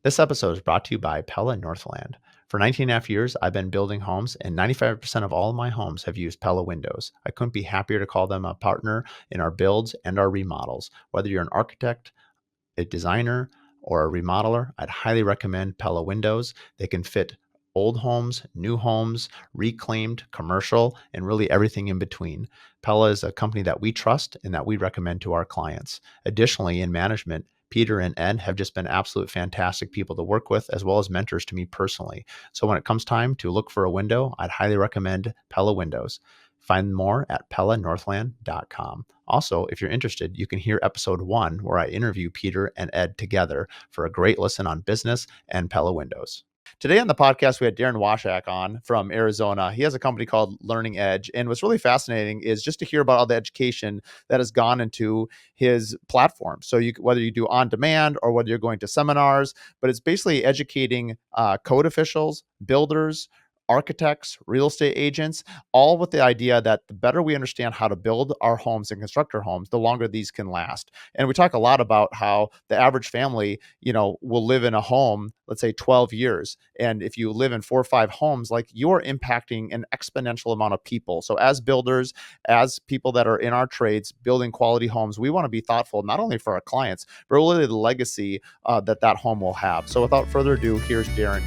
This episode is brought to you by Pella Northland. For 19 and a half years, I've been building homes, and 95% of all of my homes have used Pella windows. I couldn't be happier to call them a partner in our builds and our remodels. Whether you're an architect, a designer, or a remodeler, I'd highly recommend Pella windows. They can fit old homes, new homes, reclaimed, commercial, and really everything in between. Pella is a company that we trust and that we recommend to our clients. Additionally, in management, Peter and Ed have just been absolute fantastic people to work with, as well as mentors to me personally. So when it comes time to look for a window, I'd highly recommend Pella Windows. Find more at pellanorthland.com. Also, if you're interested, you can hear episode 1 where I interview Peter and Ed together for a great listen on business and Pella Windows. Today on the podcast, we had Daran Wastchak on from Arizona. He has a company called Learning Edge. And what's really fascinating is just to hear about all the education that has gone into his platform. So whether you do on demand or whether you're going to seminars, but it's basically educating code officials, builders, architects, real estate agents, all with the idea that the better we understand how to build our homes and construct our homes, the longer these can last. And we talk a lot about how the average family, will live in a home, let's say 12 years. And if you live in 4 or 5 homes, like you're impacting an exponential amount of people. So as builders, as people that are in our trades, building quality homes, we want to be thoughtful, not only for our clients, but really the legacy that home will have. So without further ado, here's Daran.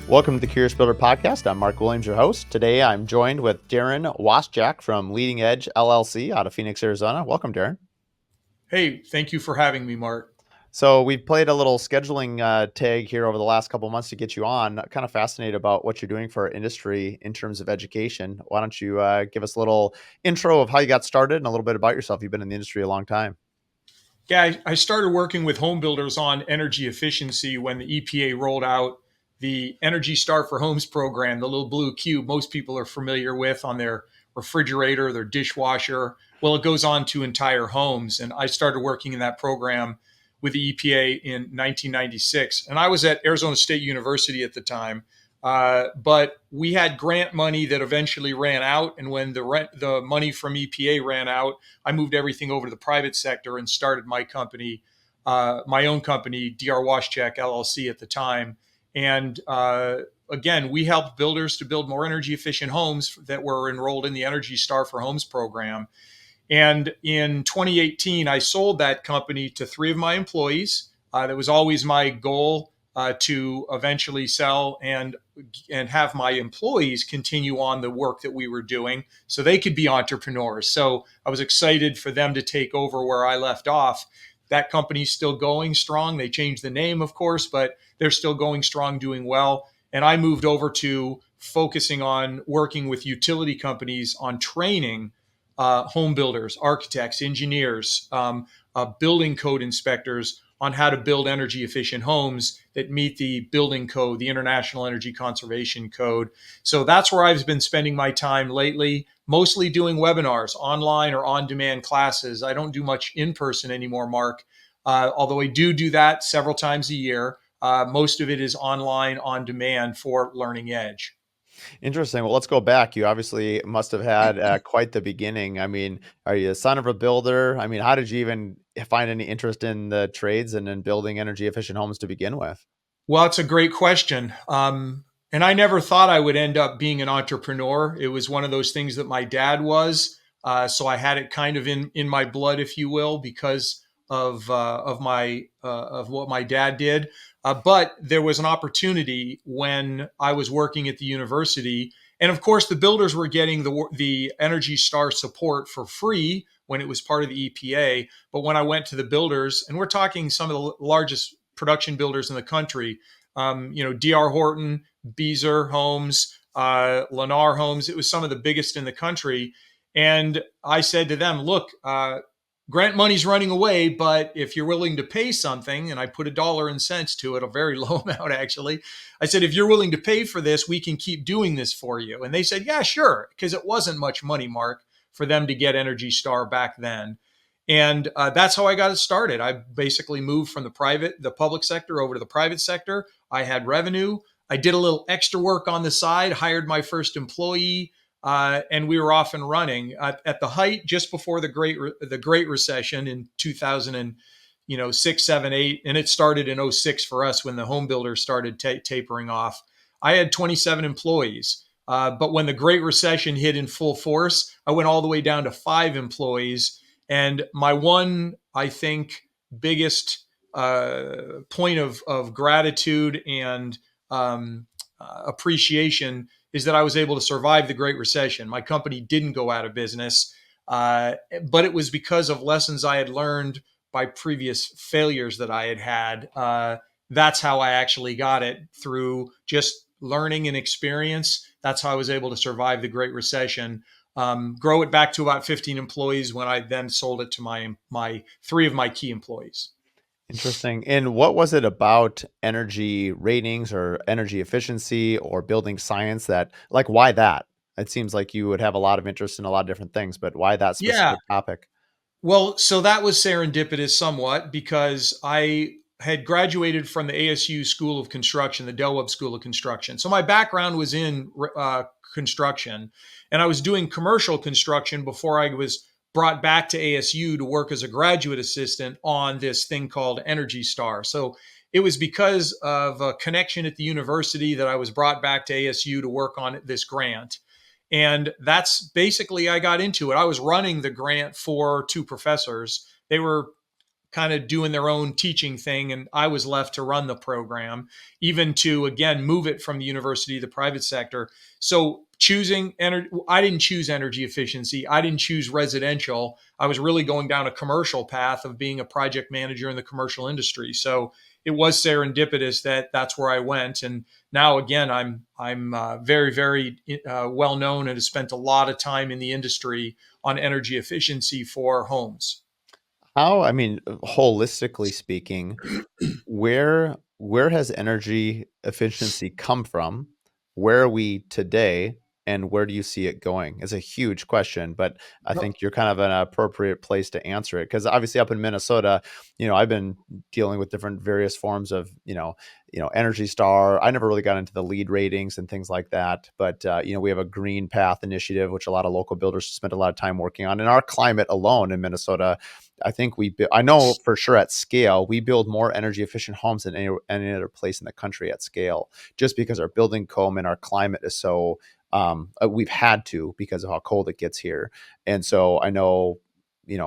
Welcome to the Curious Builder Podcast. I'm Mark Williams, your host. Today, I'm joined with Daran Wastchak from Leading Edge LLC out of Phoenix, Arizona. Welcome, Daran. Hey, thank you for having me, Mark. So we've played a little scheduling tag here over the last couple of months to get you on. Kind of fascinated about what you're doing for our industry in terms of education. Why don't you give us a little intro of how you got started and a little bit about yourself? You've been in the industry a long time. Yeah, I started working with home builders on energy efficiency when the EPA rolled out the Energy Star for Homes program, the little blue cube most people are familiar with on their refrigerator, their dishwasher. Well, it goes on to entire homes. And I started working in that program with the EPA in 1996. And I was at Arizona State University at the time. But we had grant money that eventually ran out. And when the money from EPA ran out, I moved everything over to the private sector and started my company, my own company, Daran Wastchak LLC at the time. And again, we helped builders to build more energy efficient homes that were enrolled in the Energy Star for Homes program. And in 2018, I sold that company to 3 of my employees. That was always my goal, to eventually sell and have my employees continue on the work that we were doing so they could be entrepreneurs. So I was excited for them to take over where I left off. That company's still going strong. They changed the name, of course, but they're still going strong, doing well. And I moved over to focusing on working with utility companies on training home builders, architects, engineers, building code inspectors on how to build energy efficient homes that meet the building code, the International Energy Conservation Code. So that's where I've been spending my time lately, mostly doing webinars, online or on demand classes. I don't do much in person anymore, Mark, although I do that several times a year. Most of it is online on demand for Learning Edge. Interesting. Well, let's go back. You obviously must have had quite the beginning. I mean, are you a son of a builder? I mean, how did you even find any interest in the trades and in building energy efficient homes to begin with? Well, it's a great question. And I never thought I would end up being an entrepreneur. It was one of those things that my dad was. So I had it kind of in my blood, if you will, because of what my dad did. But there was an opportunity when I was working at the university, and of course, the builders were getting the Energy Star support for free when it was part of the EPA. But when I went to the builders, and we're talking some of the largest production builders in the country, D.R. Horton, Beazer Homes, Lennar Homes. It was some of the biggest in the country. And I said to them, look, grant money's running away, but if you're willing to pay something, and I put $1 and cents to it, a very low amount actually, I said, if you're willing to pay for this, we can keep doing this for you. And they said, yeah, sure, because it wasn't much money, Mark, for them to get Energy Star back then. And that's how I got it started. I basically moved from the public sector over to the private sector. I had revenue. I did a little extra work on the side, hired my first employee, and we were off and running at the height just before the Great Recession in 2000 and 6, 7, 8, and it started in '06 for us when the home builders started tapering off. I had 27 employees. But when the Great Recession hit in full force, I went all the way down to 5 employees. And my one, I think, biggest point of gratitude and appreciation is that I was able to survive the Great Recession. My company didn't go out of business, but it was because of lessons I had learned by previous failures that I had had. That's how I actually got it, through just learning and experience. That's how I was able to survive the Great Recession. Grow it back to about 15 employees when I then sold it to my three of my key employees. Interesting. And what was it about energy ratings or energy efficiency or building science that, like, why that? It seems like you would have a lot of interest in a lot of different things, but why that Yeah, specific topic? well, so that was serendipitous somewhat because I had graduated from the ASU School of Construction, the Del Webb School of Construction. So my background was in construction, and I was doing commercial construction before I was brought back to ASU to work as a graduate assistant on this thing called Energy Star. So it was because of a connection at the university that I was brought back to ASU to work on this grant. And that's basically, I got into it. I was running the grant for two professors. They were kind of doing their own teaching thing, and I was left to run the program, even to again move it from the university to the private sector. So choosing energy, I didn't choose energy efficiency. I didn't choose residential. I was really going down a commercial path of being a project manager in the commercial industry. So it was serendipitous that that's where I went. And now again, I'm very well known and have spent a lot of time in the industry on energy efficiency for homes. How, I mean, holistically speaking, where has energy efficiency come from? Where are we today? And where do you see it going? It's a huge question, but I think you're kind of an appropriate place to answer it because obviously up in Minnesota, I've been dealing with different various forms of, Energy Star. I never really got into the lead ratings and things like that, but we have a Green Path initiative, which a lot of local builders spend a lot of time working on. In our climate alone in Minnesota, I think I know for sure at scale, we build more energy efficient homes than any other place in the country at scale, just because our building code and our climate is so, we've had to because of how cold it gets here. And so I know,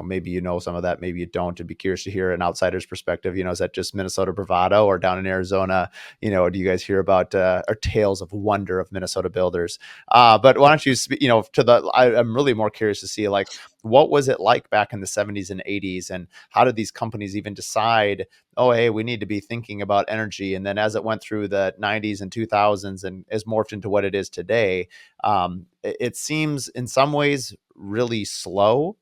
maybe some of that, maybe you don't. I'd be curious to hear an outsider's perspective. Is that just Minnesota bravado, or down in Arizona, do you guys hear about or tales of wonder of Minnesota builders? But why don't you, I'm really more curious to see, like, what was it like back in the 70s and 80s, and how did these companies even decide, oh, hey, we need to be thinking about energy? And then as it went through the 90s and 2000s and is morphed into what it is today, it seems in some ways really slow,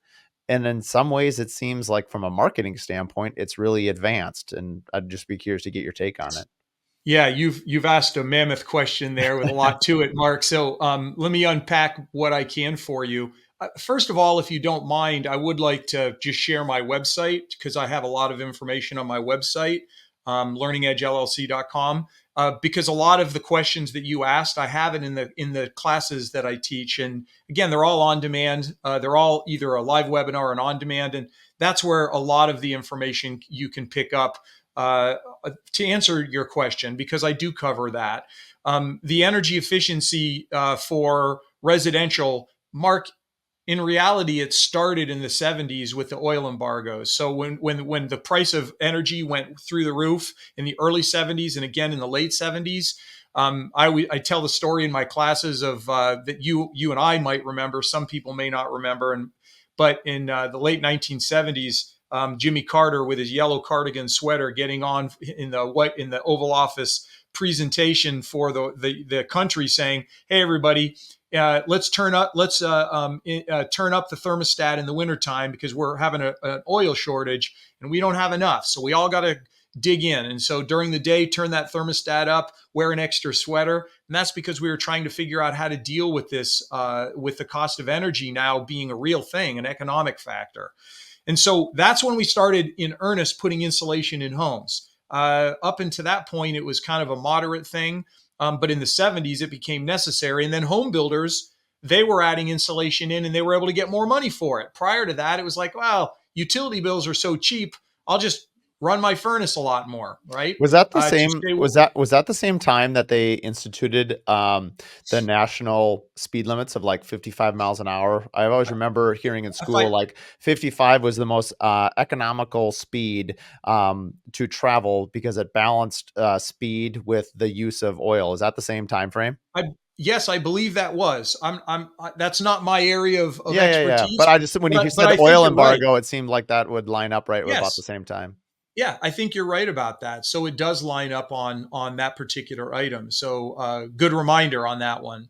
and in some ways it seems like from a marketing standpoint it's really advanced, and I'd just be curious to get your take on it. Yeah, you've asked a mammoth question there with a lot to it, Mark. So let me unpack what I can for you. First of all, if you don't mind, I would like to just share my website because I have a lot of information on my website, learningedgellc.com. Because a lot of the questions that you asked, I have it in the classes that I teach, and again, they're all on demand. They're all either a live webinar or an on demand, and that's where a lot of the information you can pick up. Uh, to answer your question, because I do cover that. The energy efficiency for residential, Mark, in reality, it started in the 70s with the oil embargoes. So when the price of energy went through the roof in the early 70s and again in the late 70s, I tell the story in my classes of that you and I might remember. Some people may not remember, but in the late 1970s, Jimmy Carter with his yellow cardigan sweater getting on in the Oval Office presentation for the country, saying, "Hey, everybody, let's turn up turn up the thermostat in the wintertime because we're having an oil shortage and we don't have enough. So we all got to dig in. And so during the day, turn that thermostat up, wear an extra sweater." And that's because we were trying to figure out how to deal with this, with the cost of energy now being a real thing, an economic factor. And so that's when we started in earnest putting insulation in homes. Up until that point, it was kind of a moderate thing. But in the 70s, it became necessary. And then home builders they were adding insulation in and they were able to get more money for it. Prior to that, it was like, well, utility bills are so cheap, I'll just run my furnace a lot more, right? Was that the To same stay. was that the same time that they instituted, the national speed limits of, like, 55 miles an hour? I always remember hearing in If I school, like, 55 was the most, economical speed, to travel because it balanced, speed with the use of oil. Is that the same time frame? I yes, I believe that was. That's not my area of Yeah, yeah, yeah, but expertise, I just when you but said I think oil you're right. embargo, it seemed like that would line up right about the Yes. same time. Yeah, I think you're right about that. So it does line up on that particular item. So good reminder on that one.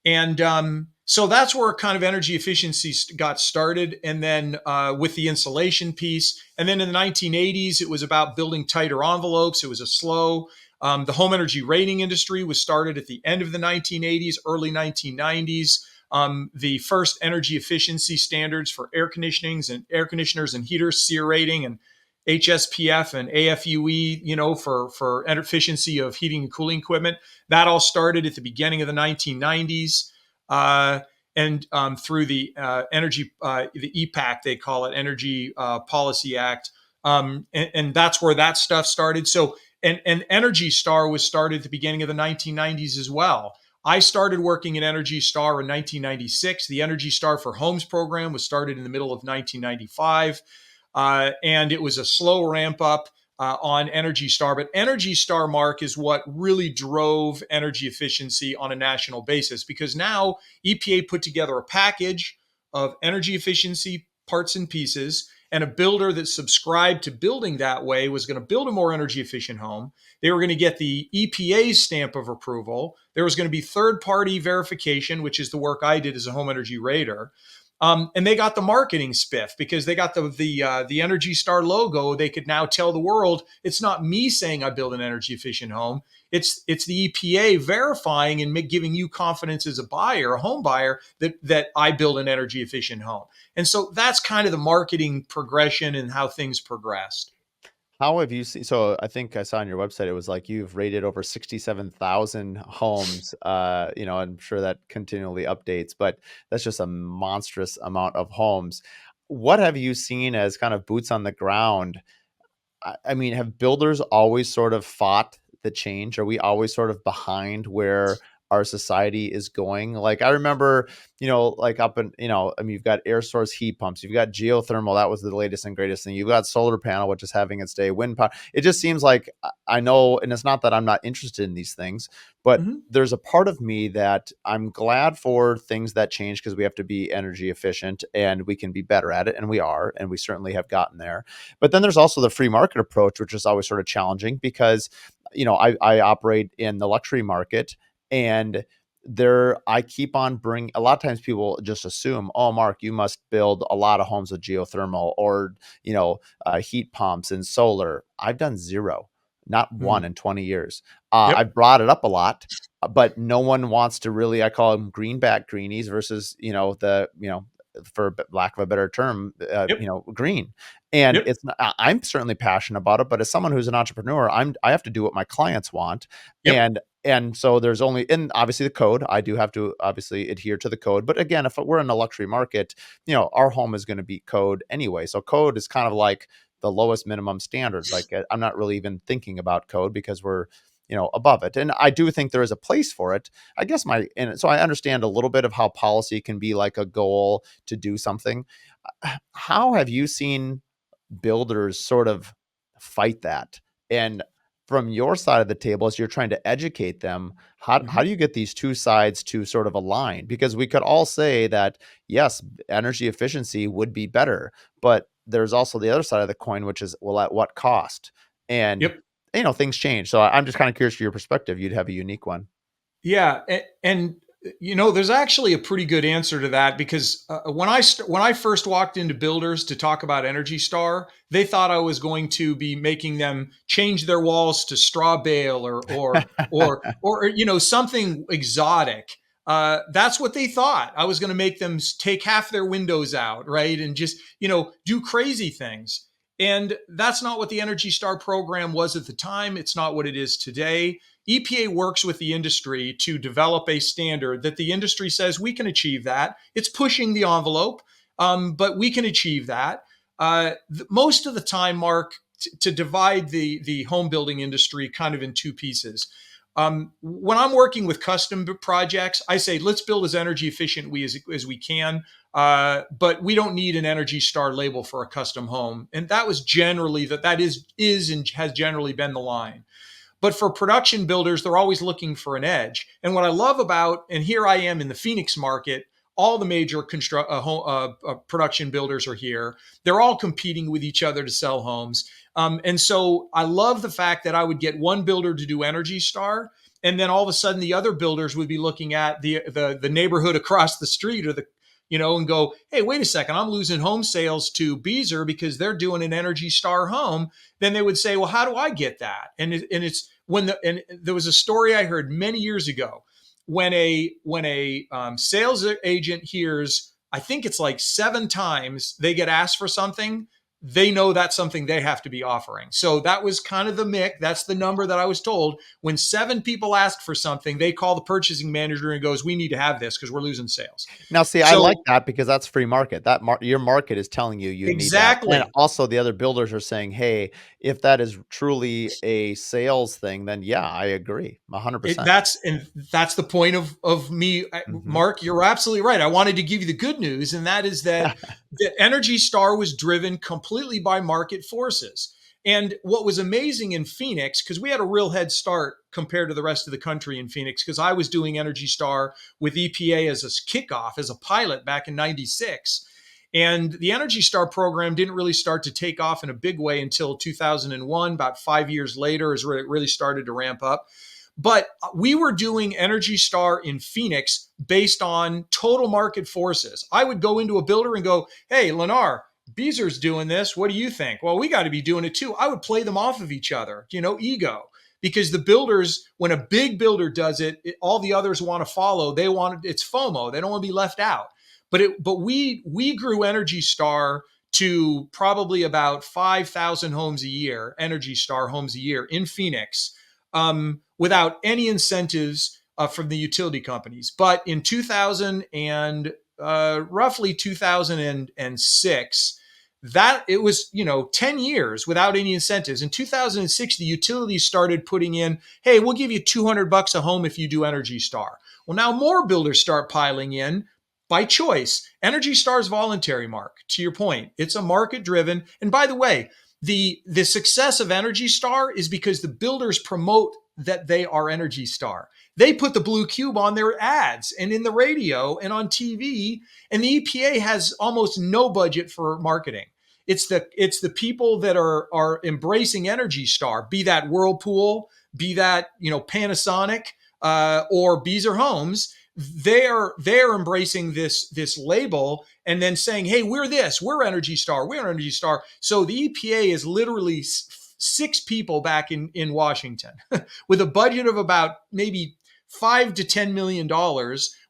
And so that's where kind of energy efficiency got started. And then with the insulation piece. And then in the 1980s, it was about building tighter envelopes. It was a slow. The home energy rating industry was started at the end of the 1980s, early 1990s. The first energy efficiency standards for air conditioners and heaters, SEER rating and HSPF and AFUE, for efficiency of heating and cooling equipment. That all started at the beginning of the 1990s, and through the the EPAC, they call it Energy Policy Act, and that's where that stuff started. So, and Energy Star was started at the beginning of the 1990s as well. I started working at Energy Star in 1996. The Energy Star for Homes program was started in the middle of 1995, and it was a slow ramp up on Energy Star. But Energy Star, Mark, is what really drove energy efficiency on a national basis, because now EPA put together a package of energy efficiency parts and pieces, and a builder that subscribed to building that way was going to build a more energy efficient home. They were going to get the EPA's stamp of approval. There was going to be third party verification, which is the work I did as a home energy rater. And they got the marketing spiff because they got the Energy Star logo. They could now tell the world it's not me saying I build an energy efficient home. It's the EPA verifying and giving you confidence as a buyer, a home buyer, that I build an energy efficient home. And so that's kind of the marketing progression and how things progressed. How have you seen so I think I saw on your website, it was like you've rated over 67,000 homes, I'm sure that continually updates, but that's just a monstrous amount of homes. What have you seen as kind of boots on the ground? I mean, have builders always sort of fought the change? Are we always sort of behind where our society is going? Like, I remember, like up in, I mean, you've got air source heat pumps, you've got geothermal. That was the latest and greatest thing. You've got solar panel, which is having its day, wind power. It just seems like I know, and it's not that I'm not interested in these things, but Mm-hmm. there's a part of me that I'm glad for things that change because we have to be energy efficient and we can be better at it. And we are, and we certainly have gotten there. But then there's also the free market approach, which is always sort of challenging because, I operate in the luxury market, and I keep on bringing, a lot of times people just assume, oh, Mark, you must build a lot of homes with geothermal or, heat pumps and solar. I've done zero, not one Mm. in 20 years. Yep. I've brought it up a lot, but no one wants to really, I call them greenback greenies versus, for lack of a better term, Yep. green. And Yep. I'm certainly passionate about it, but as someone who's an entrepreneur, I have to do what my clients want. Yep. And so there's only, and obviously the code, I do have to obviously adhere to the code. But again, if we're in a luxury market, our home is going to beat code anyway. So code is kind of like the lowest minimum standard. Like I'm not really even thinking about code because we're, above it. And I do think there is a place for it. I guess and so I understand a little bit of how policy can be like a goal to do something. How have you seen builders sort of fight that? And from your side of the table, as you're trying to educate them, how Mm-hmm. do you get these two sides to sort of align? Because we could all say that, yes, energy efficiency would be better, but there's also the other side of the coin, which is, well, at what cost? And, Yep. things change. So I'm just kind of curious for your perspective. You'd have a unique one. Yeah, and there's actually a pretty good answer to that, because when I first walked into builders to talk about Energy Star, they thought I was going to be making them change their walls to straw bale or something exotic. That's what they thought. I was going to make them take half their windows out, right, and just do crazy things. And that's not what the Energy Star program was at the time. It's not what it is today. EPA works with the industry to develop a standard that the industry says we can achieve that. It's pushing the envelope, but we can achieve that. Most of the time, Mark, to divide the home building industry kind of in two pieces. When I'm working with custom projects, I say let's build as energy efficient as we can, but we don't need an Energy Star label for a custom home, and that was generally that is and has generally been the line. But for production builders, they're always looking for an edge. And what I love about, and here I am in the Phoenix market, all the major production builders are here. They're all competing with each other to sell homes. And so I love the fact that I would get one builder to do Energy Star, and then all of a sudden the other builders would be looking at the neighborhood across the street or and go, hey, wait a second, I'm losing home sales to Beazer because they're doing an Energy Star home. Then they would say, well, how do I get that? And there was a story I heard many years ago when a sales agent hears, I think it's like 7 times they get asked for something, they know that's something they have to be offering. So that was kind of the MIC. That's the number that I was told. When 7 people ask for something, they call the purchasing manager and goes, we need to have this because we're losing sales. Now, see, I like So that because that's free market. That your market is telling you you need that, and exactly. also the other builders are saying, "Hey, if that is truly a sales thing, then yeah, I agree, 100%." That's the point of me, Mhm. Mark. You're absolutely right. I wanted to give you the good news, and that is that Energy Star was driven completely by market forces. And what was amazing in Phoenix, because we had a real head start compared to the rest of the country in Phoenix, because I was doing Energy Star with EPA as a kickoff, as a pilot back in '96. And the Energy Star program didn't really start to take off in a big way until 2001, about 5 years later, is where it really started to ramp up. But we were doing Energy Star in Phoenix based on total market forces. I would go into a builder and go, hey, Lennar, Beezer's doing this. What do you think? Well, we got to be doing it too. I would play them off of each other, ego. Because the builders, when a big builder does all the others want to follow. It's FOMO. They don't want to be left out. But we grew Energy Star to probably about 5,000 homes a year, Energy Star homes a year in Phoenix, without any incentives from the utility companies. But in 2000 and roughly 2006, that it was 10 years without any incentives. In 2006, the utilities started putting in, hey, we'll give you $200 a home if you do Energy Star. Well, now more builders start piling in by choice. Energy Star is voluntary, Mark. To your point, it's a market driven. And by the way, the success of Energy Star is because the builders promote that they are Energy Star. They put the blue cube on their ads and in the radio and on TV, and the EPA has almost no budget for marketing. It's the people that are embracing Energy Star, be that Whirlpool, be that Panasonic, or Beazer Homes. They're embracing this label and then saying, hey, we're Energy Star, we're Energy Star. So the EPA is literally 6 people back in Washington with a budget of about maybe $5 to $10 million,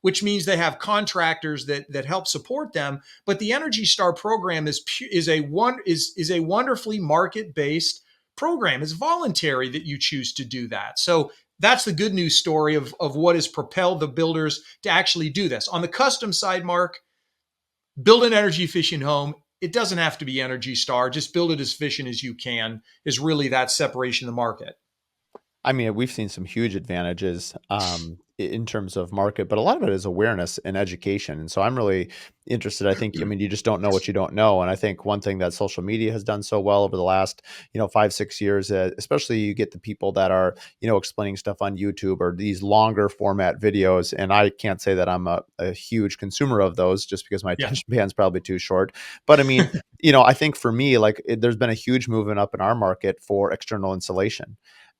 which means they have contractors that help support them. But the Energy Star program is a wonderfully market based program. It's voluntary that you choose to do that. So that's the good news story of what has propelled the builders to actually do this. On the custom side, Mark, build an energy efficient home. It doesn't have to be Energy Star. Just build it as efficient as you can is really that separation of the market. I mean, we've seen some huge advantages, in terms of market, but a lot of it is awareness and education. And so I'm really interested. I think, I mean, you just don't know what you don't know. And I think one thing that social media has done so well over the last, 5, 6 years, especially you get the people that are, explaining stuff on YouTube or these longer format videos. And I can't say that I'm a huge consumer of those just because my Yeah. attention span's probably too short. But I mean, I think for me, like there's been a huge movement up in our market for external insulation.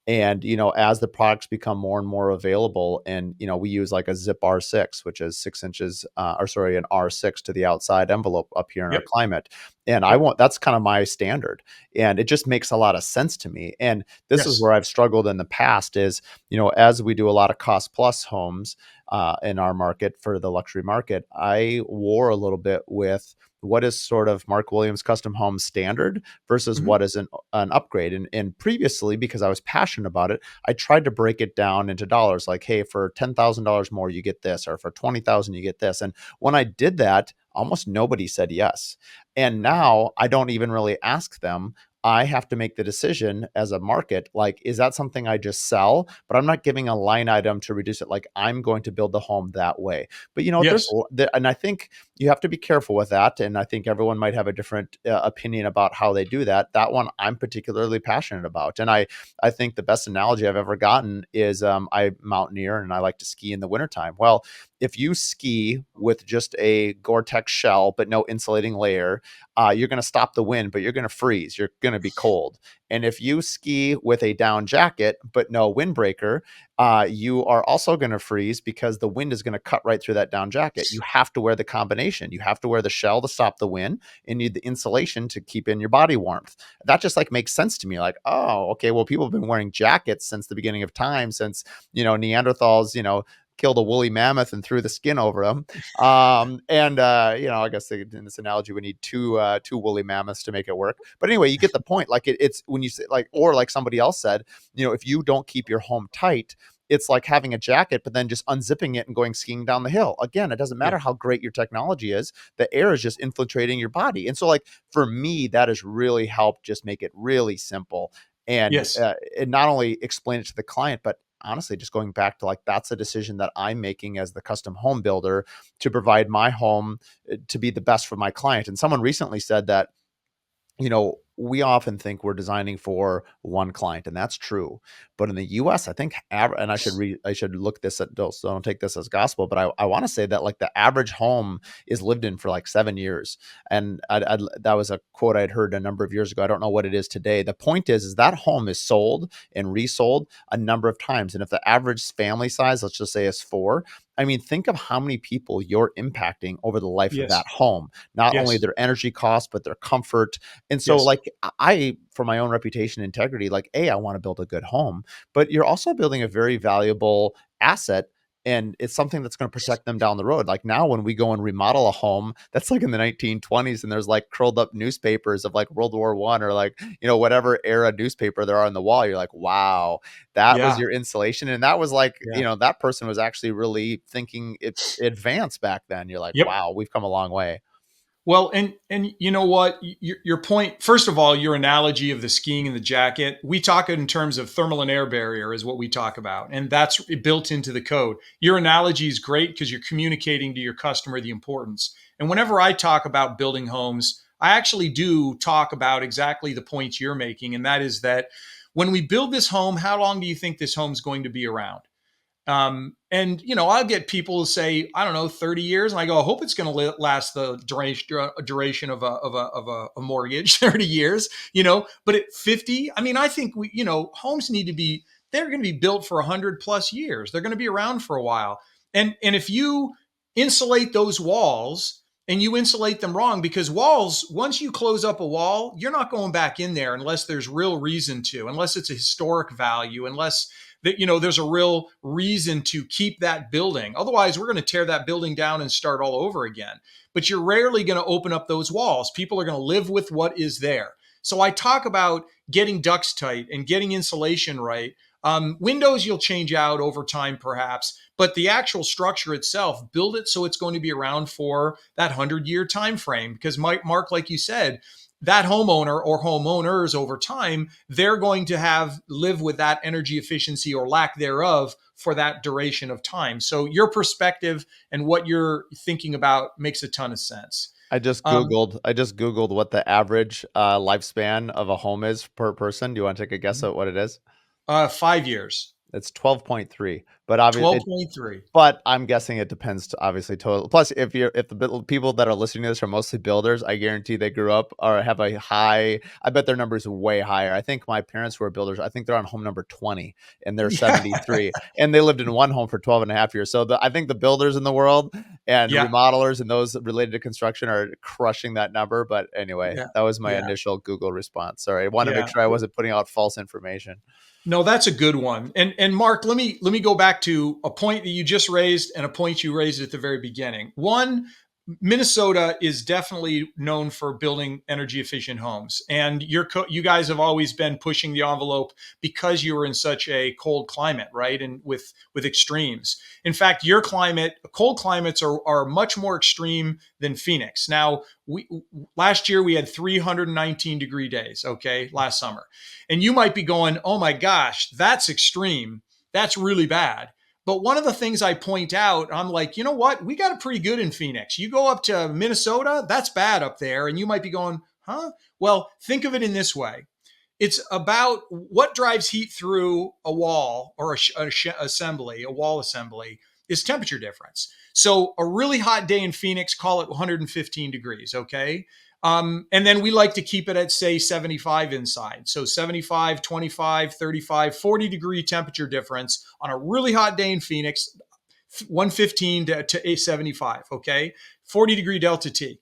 And, as the products become more and more available, and, we use like a zip R6, which is 6 inches, or sorry, an R6 to the outside envelope up here in our Yep. climate. And Yep. that's kind of my standard. And it just makes a lot of sense to me. And this is Yes. where I've struggled in the past is, as we do a lot of cost plus homes, in our market for the luxury market, I war a little bit with what is sort of Mark Williams custom home standard versus Mhm. what is an upgrade. And previously, because I was passionate about it, I tried to break it down into dollars. Like, hey, for $10,000 more, you get this, or for 20,000, you get this. And when I did that, almost nobody said yes. And now I don't even really ask them. I have to make the decision as a market, like, is that something I just sell? But I'm not giving a line item to reduce it. Like, I'm going to build the home that way. But Yes. and I think you have to be careful with that. And I think everyone might have a different opinion about how they do that. That one I'm particularly passionate about. And I think the best analogy I've ever gotten is I mountaineer and I like to ski in the wintertime. Well, if you ski with just a Gore-Tex shell, but no insulating layer, you're going to stop the wind, but you're going to freeze. You're going to be cold. And if you ski with a down jacket, but no windbreaker, you are also going to freeze because the wind is going to cut right through that down jacket. You have to wear the combination. You have to wear the shell to stop the wind and you need the insulation to keep in your body warmth. That just like makes sense to me. Like, oh, okay, well, people have been wearing jackets since the beginning of time, since, Neanderthals, killed a woolly mammoth and threw the skin over them. And I guess in this analogy, we need two woolly mammoths to make it work. But anyway, you get the point. Like it's when you say like, or like somebody else said, if you don't keep your home tight, it's like having a jacket, but then just unzipping it and going skiing down the hill. Again, it doesn't Yeah. matter how great your technology is; the air is just infiltrating your body. And so, like for me, that has really helped just make it really simple Yes. and not only explain it to the client, but honestly just going back to like that's a decision that I'm making as the custom home builder to provide my home to be the best for my client. And someone recently said that we often think we're designing for one client, and that's true. But in the US, I think, and I should look this at, so don't take this as gospel, but I want to say that like the average home is lived in for like 7 years. And that was a quote I'd heard a number of years ago. I don't know what it is today. The point is that home is sold and resold a number of times. And if the average family size, let's just say, is four, I mean, think of how many people you're impacting over the life of that Yes. home, not only Yes. their energy costs, but their comfort. And so, Yes. like, for my own reputation integrity, like, I want to build a good home, but you're also building a very valuable asset. And it's something that's going to protect them down the road. Like now, when we go and remodel a home that's like in the 1920s, and there's like curled up newspapers of like World War I or like, whatever era newspaper there are on the wall, you're like, wow, that was Yeah. your insulation. And that was like, Yeah. that person was actually really thinking it advanced back then. You're like, Yep. wow, we've come a long way. Well, and you know what? Your point, first of all, your analogy of the skiing and the jacket, we talk in terms of thermal and air barrier is what we talk about. And that's built into the code. Your analogy is great because you're communicating to your customer the importance. And whenever I talk about building homes, I actually do talk about exactly the points you're making. And that is that when we build this home, how long do you think this home is going to be around? And I'll get people to say, I don't know, 30 years. And I go, I hope it's going to last the duration of a mortgage, 30 years, but at 50, I mean, I think homes need to be, they're going to be built for 100 plus years. They're going to be around for a while. And if you insulate those walls and you insulate them wrong, because walls, once you close up a wall, you're not going back in there unless there's real reason to, unless it's a historic value, unless that there's a real reason to keep that building. Otherwise, we're going to tear that building down and start all over again. But you're rarely going to open up those walls. People are going to live with what is there. So I talk about getting ducts tight and getting insulation right. Windows you'll change out over time, perhaps, but the actual structure itself, build it so it's going to be around for that 100-year time frame. Because Mark, like you said, that homeowner or homeowners over time, they're going to live with that energy efficiency or lack thereof for that duration of time. So your perspective and what you're thinking about makes a ton of sense. Um, I just Googled what the average lifespan of a home is per person. Do you want to take a guess at what it is? 5 years, It's 12.3. But obviously, 12.3. but I'm guessing it depends to obviously total. Plus, if the people that are listening to this are mostly builders, I guarantee they grew up or have a high. I bet their numbers are way higher. I think my parents were builders. I think they're on home number 20 and they're Yeah, 73, and they lived in one home for 12 and a half years. So I think the builders in the world and yeah, remodelers and those related to construction are crushing that number. But anyway, yeah, that was my yeah, initial Google response. Sorry, I want to make yeah. sure I wasn't putting out false information. No, that's a good one. And Mark, let me go back to a point that you just raised and a point you raised at the very beginning. One, Minnesota is definitely known for building energy efficient homes, and you guys have always been pushing the envelope because you were in such a cold climate, right? And with extremes. In fact, your climate, cold climates are much more extreme than Phoenix. Now, we last year we had 319-degree days. Okay, last summer, and you might be going, "Oh my gosh, that's extreme. That's really bad." But one of the things I point out, I'm like, you know what? We got it pretty good in Phoenix. You go up to Minnesota, that's bad up there. And you might be going, huh? Well, think of it in this way. It's about what drives heat through a wall or assembly, a wall assembly, is temperature difference. So a really hot day in Phoenix, call it 115 degrees, okay? And then we like to keep it at, say, 75 inside. So 75, 25, 35, 40-degree temperature difference on a really hot day in Phoenix, 115 to 875, okay? 40-degree delta T.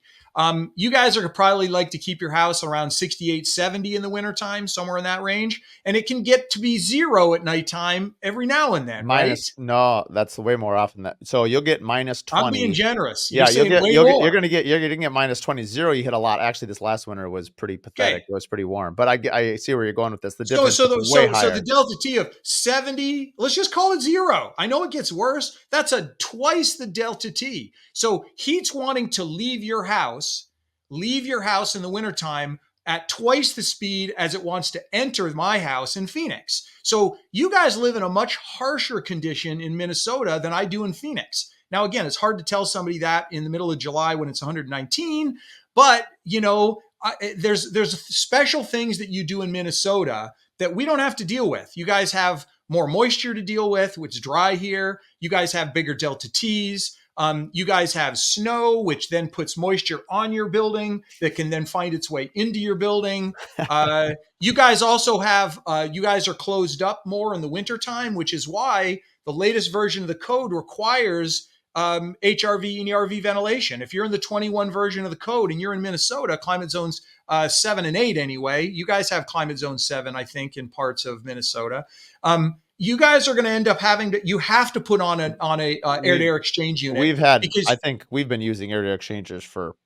You guys are probably like to keep your house around 68, 70 in the wintertime, somewhere in that range. And it can get to be zero at nighttime every now and then, right? Minus, no, that's way more often that. So you'll get minus I'm being 20. generous. You're Yeah, saying way you're more. gonna get you're gonna get minus 20 zero. You hit a lot. Actually, this last winter was pretty pathetic. Okay. It was pretty warm, but I see where you're going with this. The So difference so is the way so the higher. delta T of 70, let's just call it zero. I know it gets worse. That's a twice the delta T. So heat's wanting to leave your house in the wintertime at twice the speed as it wants to enter my house in Phoenix. So you guys live in a much harsher condition in Minnesota than I do in Phoenix. Now, again, it's hard to tell somebody that in the middle of July when it's 119, but there's special things that you do in Minnesota that we don't have to deal with. You guys have more moisture to deal with, which is dry here. You guys have bigger delta T's. You guys have snow, which then puts moisture on your building that can then find its way into your building. You guys also have, you guys are closed up more in the wintertime, which is why the latest version of the code requires HRV and ERV ventilation. If you're in the 21 version of the code and you're in Minnesota, climate zones 7 and 8 anyway, you guys have climate zone 7, I think, in parts of Minnesota. You guys are going to end up having to, you have to put on a air to We air exchange unit we've had, I because, think we've been using air exchangers for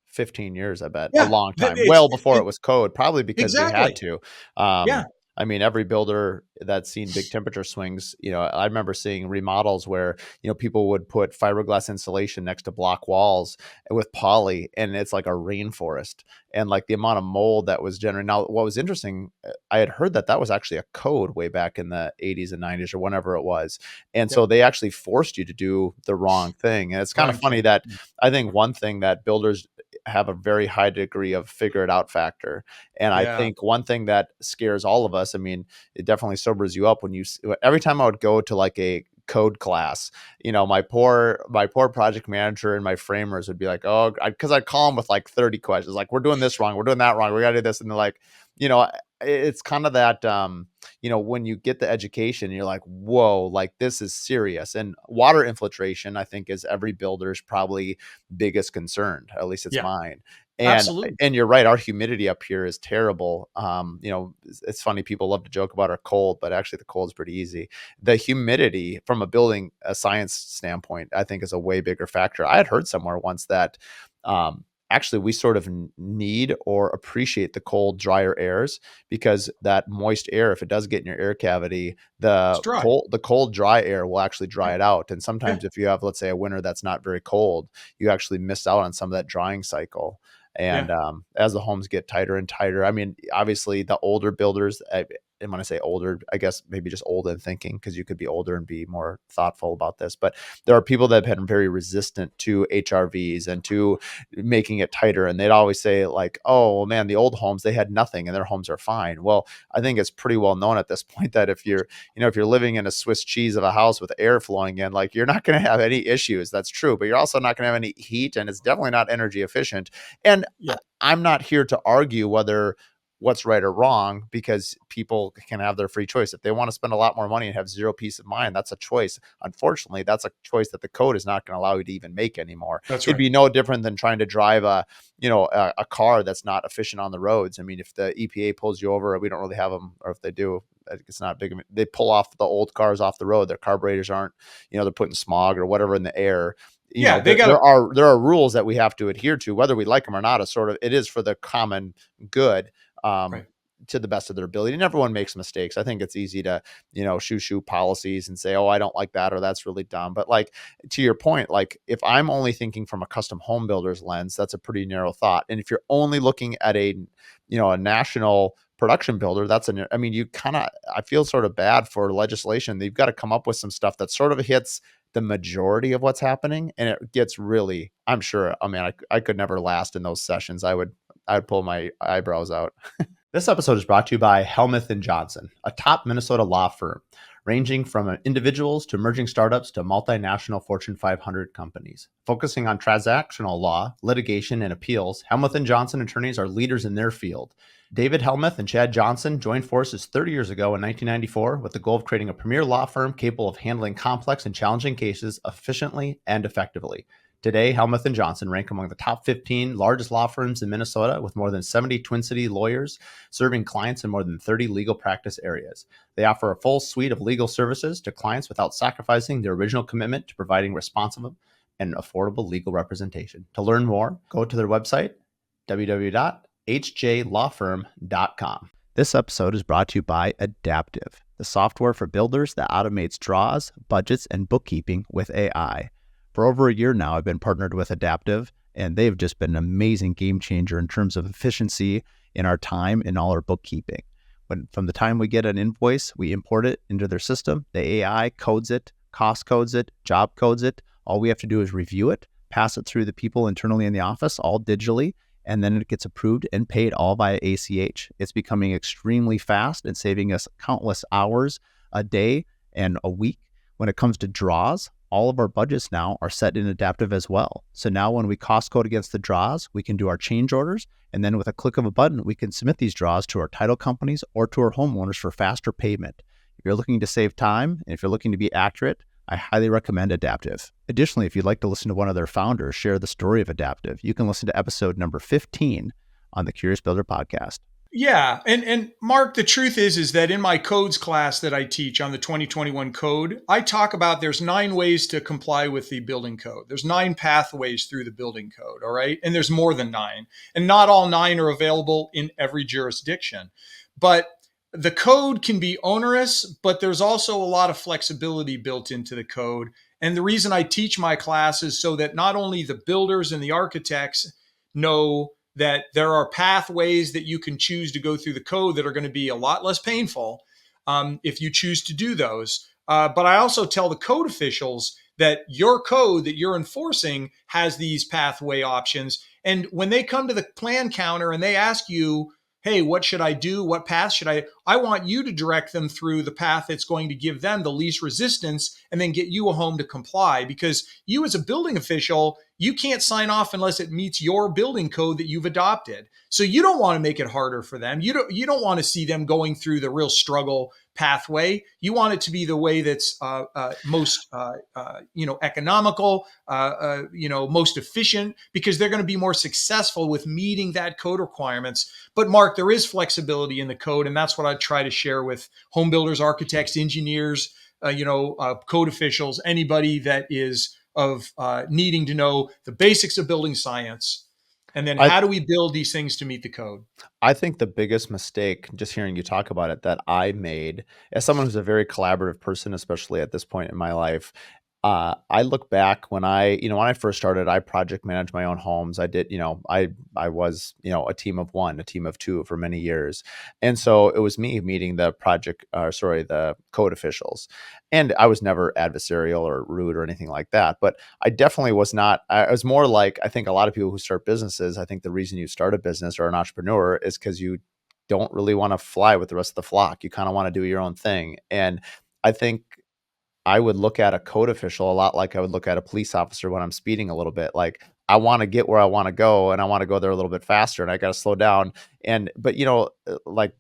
15 years, I bet. A yeah, long time. it's Well before it was code, probably because we had exactly. to. Yeah, I mean, every builder that's seen big temperature swings, I remember seeing remodels where, people would put fiberglass insulation next to block walls with poly, and it's like a rainforest. And like the amount of mold that was generated. Now, what was interesting, I had heard that was actually a code way back in the 80s and 90s or whenever it was. And yep, so they actually forced you to do the wrong thing. And it's kind of wrong funny thing. that I think one thing that builders have a very high degree of figure it out factor. And I Yeah, think one thing that scares all of us, I mean, it definitely sobers you up when every time I would go to like a code class, my poor project manager and my framers would be like, oh, because I'd call them with like 30 questions, like, we're doing this wrong, we're doing that wrong, we got to do this. And they're like, you know, it's kind of that, when you get the education, you're like, whoa, like this is serious. And water infiltration, I think, is every builder's probably biggest concern. At least it's yeah, mine. And absolutely. and you're right, our humidity up here is terrible. It's funny, people love to joke about our cold, but actually the cold is pretty easy. The humidity from a building a science standpoint, I think, is a way bigger factor. I had heard somewhere once that actually we sort of need or appreciate the cold, drier airs, because that moist air, if it does get in your air cavity, It's the dry. cold, dry air will actually dry Yeah, it out. And yeah, sometimes if you have, let's say, a winter that's not very cold, you actually miss out on some of that drying cycle. yeah. And as the homes get tighter and tighter, I mean, obviously the older builders, and when I say older, I guess maybe just old in thinking, because you could be older and be more thoughtful about this. But there are people that have been very resistant to HRVs and to making it tighter. And they'd always say, like, oh, well, man, the old homes, they had nothing and their homes are fine. Well, I think it's pretty well known at this point that if you're living in a Swiss cheese of a house with air flowing in, like, you're not going to have any issues. That's true. But you're also not going to have any heat, and it's definitely not energy efficient. And Yeah, I'm not here to argue whether what's right or wrong, because people can have their free choice. If they want to spend a lot more money and have zero peace of mind, that's a choice. Unfortunately, that's a choice that the code is not going to allow you to even make anymore. that's It'd right. be no different than trying to drive a car that's not efficient on the roads. I mean, if the EPA pulls you over, we don't really have them, or if they do, it's not big. They pull off the old cars off the road. Their carburetors aren't, they're putting smog or whatever in the air. Yeah, they There, got there are rules that we have to adhere to, whether we like them or not. A sort of, it is for the common good. Um, right. to the best of their ability. And everyone makes mistakes. I think it's easy to, shoo policies and say, oh, I don't like that, or that's really dumb. But like, to your point, like if I'm only thinking from a custom home builder's lens, that's a pretty narrow thought. And if you're only looking at a national production builder, I mean, you kind of, I feel sort of bad for legislation. They've got to come up with some stuff that sort of hits the majority of what's happening. And it gets really, I'm sure, I mean, I could never last in those sessions. I'd pull my eyebrows out. This episode is brought to you by Helmuth and Johnson, a top Minnesota law firm ranging from individuals to emerging startups to multinational Fortune 500 companies. Focusing on transactional law, litigation, and appeals, Helmuth and Johnson attorneys are leaders in their field. David Helmuth and Chad Johnson joined forces 30 years ago in 1994 with the goal of creating a premier law firm capable of handling complex and challenging cases efficiently and effectively. Today, Helmuth and Johnson rank among the top 15 largest law firms in Minnesota with more than 70 Twin City lawyers serving clients in more than 30 legal practice areas. They offer a full suite of legal services to clients without sacrificing their original commitment to providing responsive and affordable legal representation. To learn more, go to their website, www.hjlawfirm.com. This episode is brought to you by Adaptive, the software for builders that automates draws, budgets, and bookkeeping with AI. For over a year now, I've been partnered with Adaptive, and they've just been an amazing game changer in terms of efficiency in our time and all our bookkeeping. From the time we get an invoice, we import it into their system. The AI codes it, cost codes it, job codes it. All we have to do is review it, pass it through the people internally in the office, all digitally, and then it gets approved and paid all via ACH. It's becoming extremely fast and saving us countless hours a day and a week. When it comes to draws, all of our budgets now are set in Adaptive as well. So now when we cost code against the draws, we can do our change orders. And then with a click of a button, we can submit these draws to our title companies or to our homeowners for faster payment. If you're looking to save time and if you're looking to be accurate, I highly recommend Adaptive. Additionally, if you'd like to listen to one of their founders share the story of Adaptive, you can listen to episode number 15 on the Curious Builder podcast. Yeah, and Mark, the truth is that in my codes class that I teach on the 2021 code, I talk about there's 9 ways to comply with the building code. There's 9 pathways through the building code, all right? And there's more than 9. And not all 9 are available in every jurisdiction. But the code can be onerous, but there's also a lot of flexibility built into the code. And the reason I teach my class is so that not only the builders and the architects know that there are pathways that you can choose to go through the code that are going to be a lot less painful if you choose to do those. But I also tell the code officials that your code that you're enforcing has these pathway options. And when they come to the plan counter and they ask you, hey, what should I do? What path should I want you to direct them through the path that's going to give them the least resistance and then get you a home to comply. Because you as a building official, you can't sign off unless it meets your building code that you've adopted. So you don't want to make it harder for them. You don't want to see them going through the real struggle pathway. You want it to be the way that's most economical, most efficient, because they're going to be more successful with meeting that code requirements. But Mark, there is flexibility in the code, and that's what I try to share with home builders, architects, engineers, code officials, anybody that is of needing to know the basics of building science. And then I, how do we build these things to meet the code? I think the biggest mistake, just hearing you talk about it, that I made as someone who's a very collaborative person, especially at this point in my life, I look back when when I first started, I project managed my own homes. I did, I was, a team of one, a team of two for many years. And so it was me meeting the code officials. And I was never adversarial or rude or anything like that. But I definitely was not, I was more like, I think a lot of people who start businesses, I think the reason you start a business or an entrepreneur is because you don't really want to fly with the rest of the flock. You kind of want to do your own thing. And I think I would look at a code official a lot like I would look at a police officer when I'm speeding a little bit. Like, I want to get where I want to go, and I want to go there a little bit faster, and I got to slow down. And but like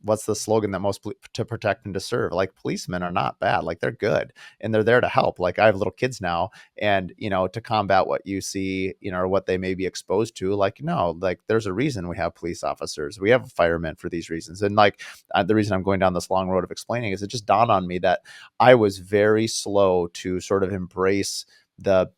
what's the slogan that most to protect and to serve? Like policemen are not bad, like they're good, and they're there to help. Like I have little kids now, and to combat what you see, or what they may be exposed to. Like no, like there's a reason we have police officers, we have firemen for these reasons, and like the reason I'm going down this long road of explaining is it just dawned on me that I was very slow to sort of embrace the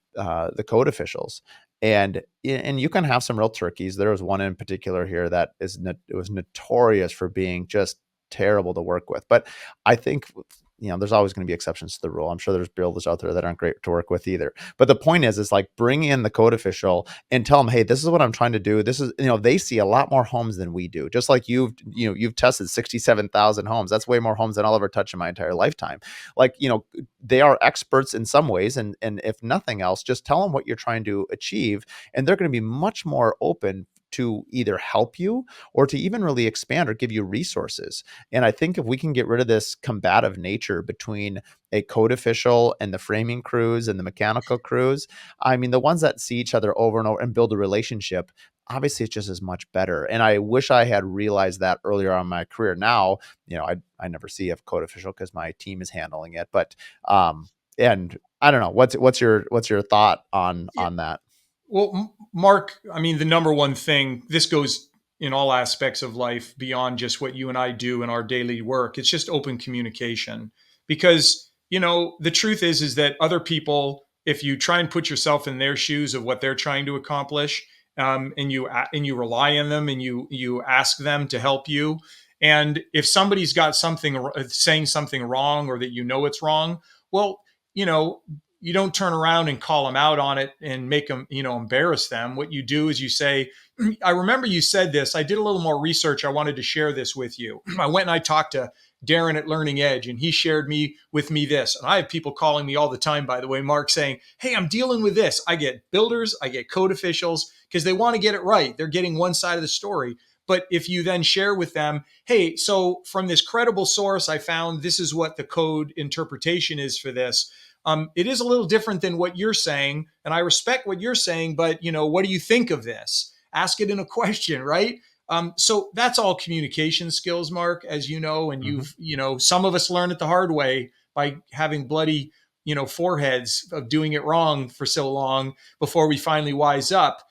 code officials. And you can have some real turkeys. There was one in particular here that it was notorious for being just terrible to work with. But I think there's always going to be exceptions to the rule. I'm sure there's builders out there that aren't great to work with either. But the point is like bring in the code official and tell them, hey, this is what I'm trying to do. This is they see a lot more homes than we do. Just like you've tested 67,000 homes. That's way more homes than I'll ever touch in my entire lifetime. Like they are experts in some ways, and if nothing else, just tell them what you're trying to achieve, and they're going to be much more open to either help you or to even really expand or give you resources. And I think if we can get rid of this combative nature between a code official and the framing crews and the mechanical crews, I mean, the ones that see each other over and over and build a relationship, obviously it's just as much better. And I wish I had realized that earlier on in my career. Now, I never see a code official because my team is handling it. But and I don't know, what's your thought on that? Well, Mark, I mean, the number one thing, this goes in all aspects of life beyond just what you and I do in our daily work. It's just open communication. Because, the truth is that other people, if you try and put yourself in their shoes of what they're trying to accomplish, and you rely on them and you ask them to help you, and if somebody's got something saying something wrong or that it's wrong, well, you know, you don't turn around and call them out on it and make them, embarrass them. What you do is you say, I remember you said this. I did a little more research. I wanted to share this with you. I went and I talked to Daran at Learning Edge, and he shared with me this. And I have people calling me all the time, by the way, Mark, saying, hey, I'm dealing with this. I get builders, I get code officials because they want to get it right. They're getting one side of the story. But if you then share with them, hey, so from this credible source, I found this is what the code interpretation is for this. It is a little different than what you're saying, and I respect what you're saying, but what do you think of this? Ask it in a question, right? So that's all communication skills, Mark, as you know, and Mhm. some of us learn it the hard way by having bloody, foreheads of doing it wrong for so long before we finally wise up.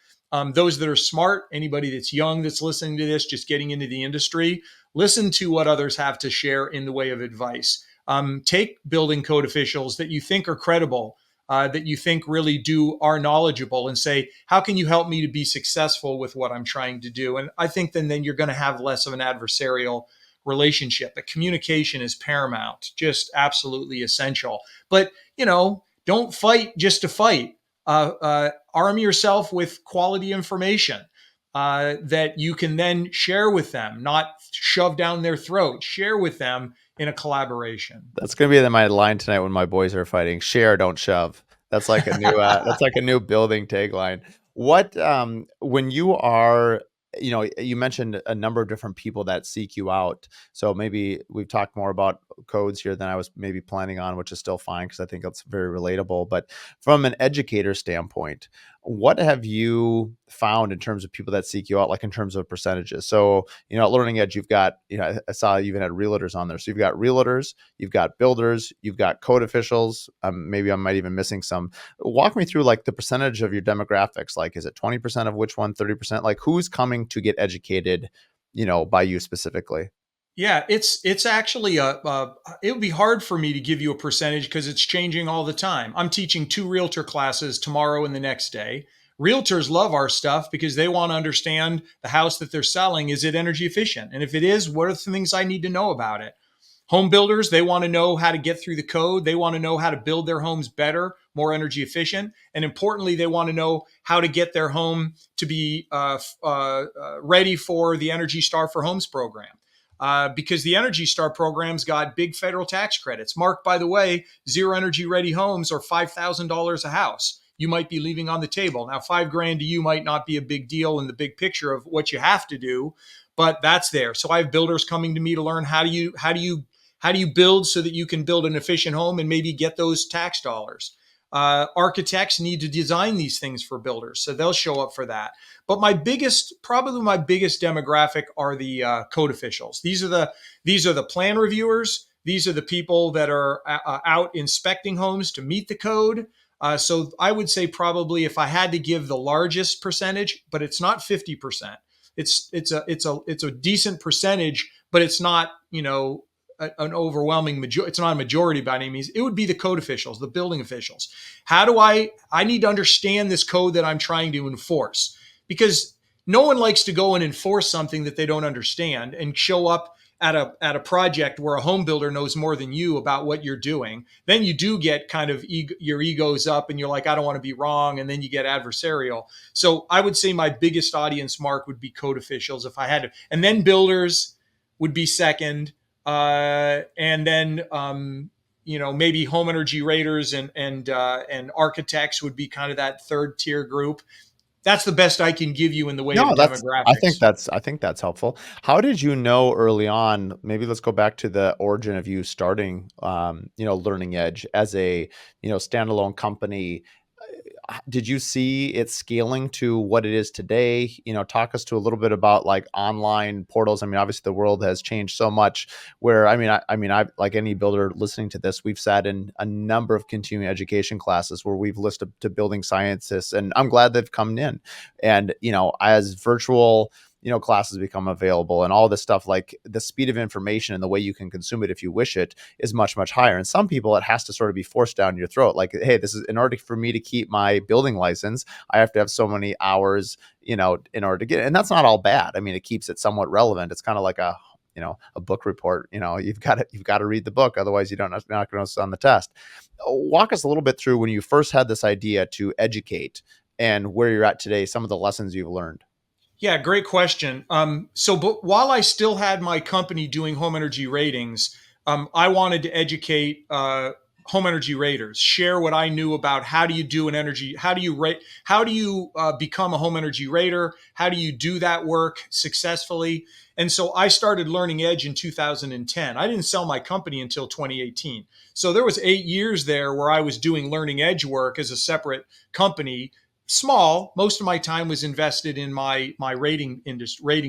Those that are smart, anybody that's young that's listening to this, just getting into the industry, listen to what others have to share in the way of advice. Take building code officials that you think are credible, that you think really are knowledgeable, and say, how can you help me to be successful with what I'm trying to do? And I think then you're going to have less of an adversarial relationship. But communication is paramount, just absolutely essential. But don't fight just to fight. Arm yourself with quality information that you can then share with them, not shove down their throat. Share with them in a collaboration. That's gonna be my line tonight when my boys are fighting. Share, don't shove. That's like a new building tagline. What when you are, you mentioned a number of different people that seek you out. So maybe we've talked more about codes here than I was maybe planning on, which is still fine because I think it's very relatable. But from an educator standpoint, what have you found in terms of people that seek you out, like in terms of percentages? So, at Learning Edge, you've got, I saw you even had realtors on there. So you've got realtors, you've got builders, you've got code officials. Maybe I might even missing some. Walk me through like the percentage of your demographics. Like, is it 20% of which one, 30%? Like who's coming to get educated, by you specifically? Yeah, it's actually it would be hard for me to give you a percentage because it's changing all the time. I'm teaching 2 realtor classes tomorrow and the next day. Realtors love our stuff because they want to understand the house that they're selling. Is it energy efficient? And if it is, what are the things I need to know about it? Home builders, they want to know how to get through the code. They want to know how to build their homes better, more energy efficient. And importantly, they want to know how to get their home to be ready for the Energy Star for Homes program. Because the Energy Star program's got big federal tax credits. Mark, by the way, zero energy ready homes are $5,000 a house. You might be leaving on the table. Now, $5,000 to you might not be a big deal in the big picture of what you have to do, but that's there. So I have builders coming to me to learn how do you build so that you can build an efficient home and maybe get those tax dollars. Architects need to design these things for builders, so they'll show up for that. But probably my biggest demographic are the code officials. These are the plan reviewers. These are the people that are out inspecting homes to meet the code. So I would say probably if I had to give the largest percentage, but it's not 50%. It's a decent percentage, but it's not an overwhelming majority. It's not a majority by any means. It would be the code officials, the building officials. How do I need to understand this code that I'm trying to enforce, because no one likes to go and enforce something that they don't understand and show up at a project where a home builder knows more than you about what you're doing. Then you do get kind of your ego's up and you're like, I don't want to be wrong. And then you get adversarial. So I would say my biggest audience, Mark, would be code officials if I had to. And then builders would be second. And then, maybe home energy raters and architects would be kind of that third tier group. That's the best I can give you in the way of No, that's demographics. I think that's helpful. How did you know early on, maybe let's go back to the origin of you starting, Learning Edge as a, standalone company. Did you see it scaling to what it is today? Talk us to a little bit about like online portals. I mean, obviously the world has changed so much where, I like any builder listening to this, we've sat in a number of continuing education classes where we've listened to building scientists, and I'm glad they've come in. And, as virtual, classes become available and all this stuff, like the speed of information and the way you can consume it if you wish it is much, much higher. And some people, it has to sort of be forced down your throat. Like, hey, this is in order for me to keep my building license, I have to have so many hours, in order to get it. And that's not all bad. I mean, it keeps it somewhat relevant. It's kind of like a book report. You've got to read the book. Otherwise you're not going to on the test. Walk us a little bit through when you first had this idea to educate and where you're at today, some of the lessons you've learned. Yeah, great question. But while I still had my company doing home energy ratings, I wanted to educate home energy raters, share what I knew about how do you do an energy, how do you rate, how do you become a home energy rater, how do you do that work successfully. And so I started Learning Edge in 2010. I didn't sell my company until 2018. So there was 8 years there where I was doing Learning Edge work as a separate company, small. Most of my time was invested in my rating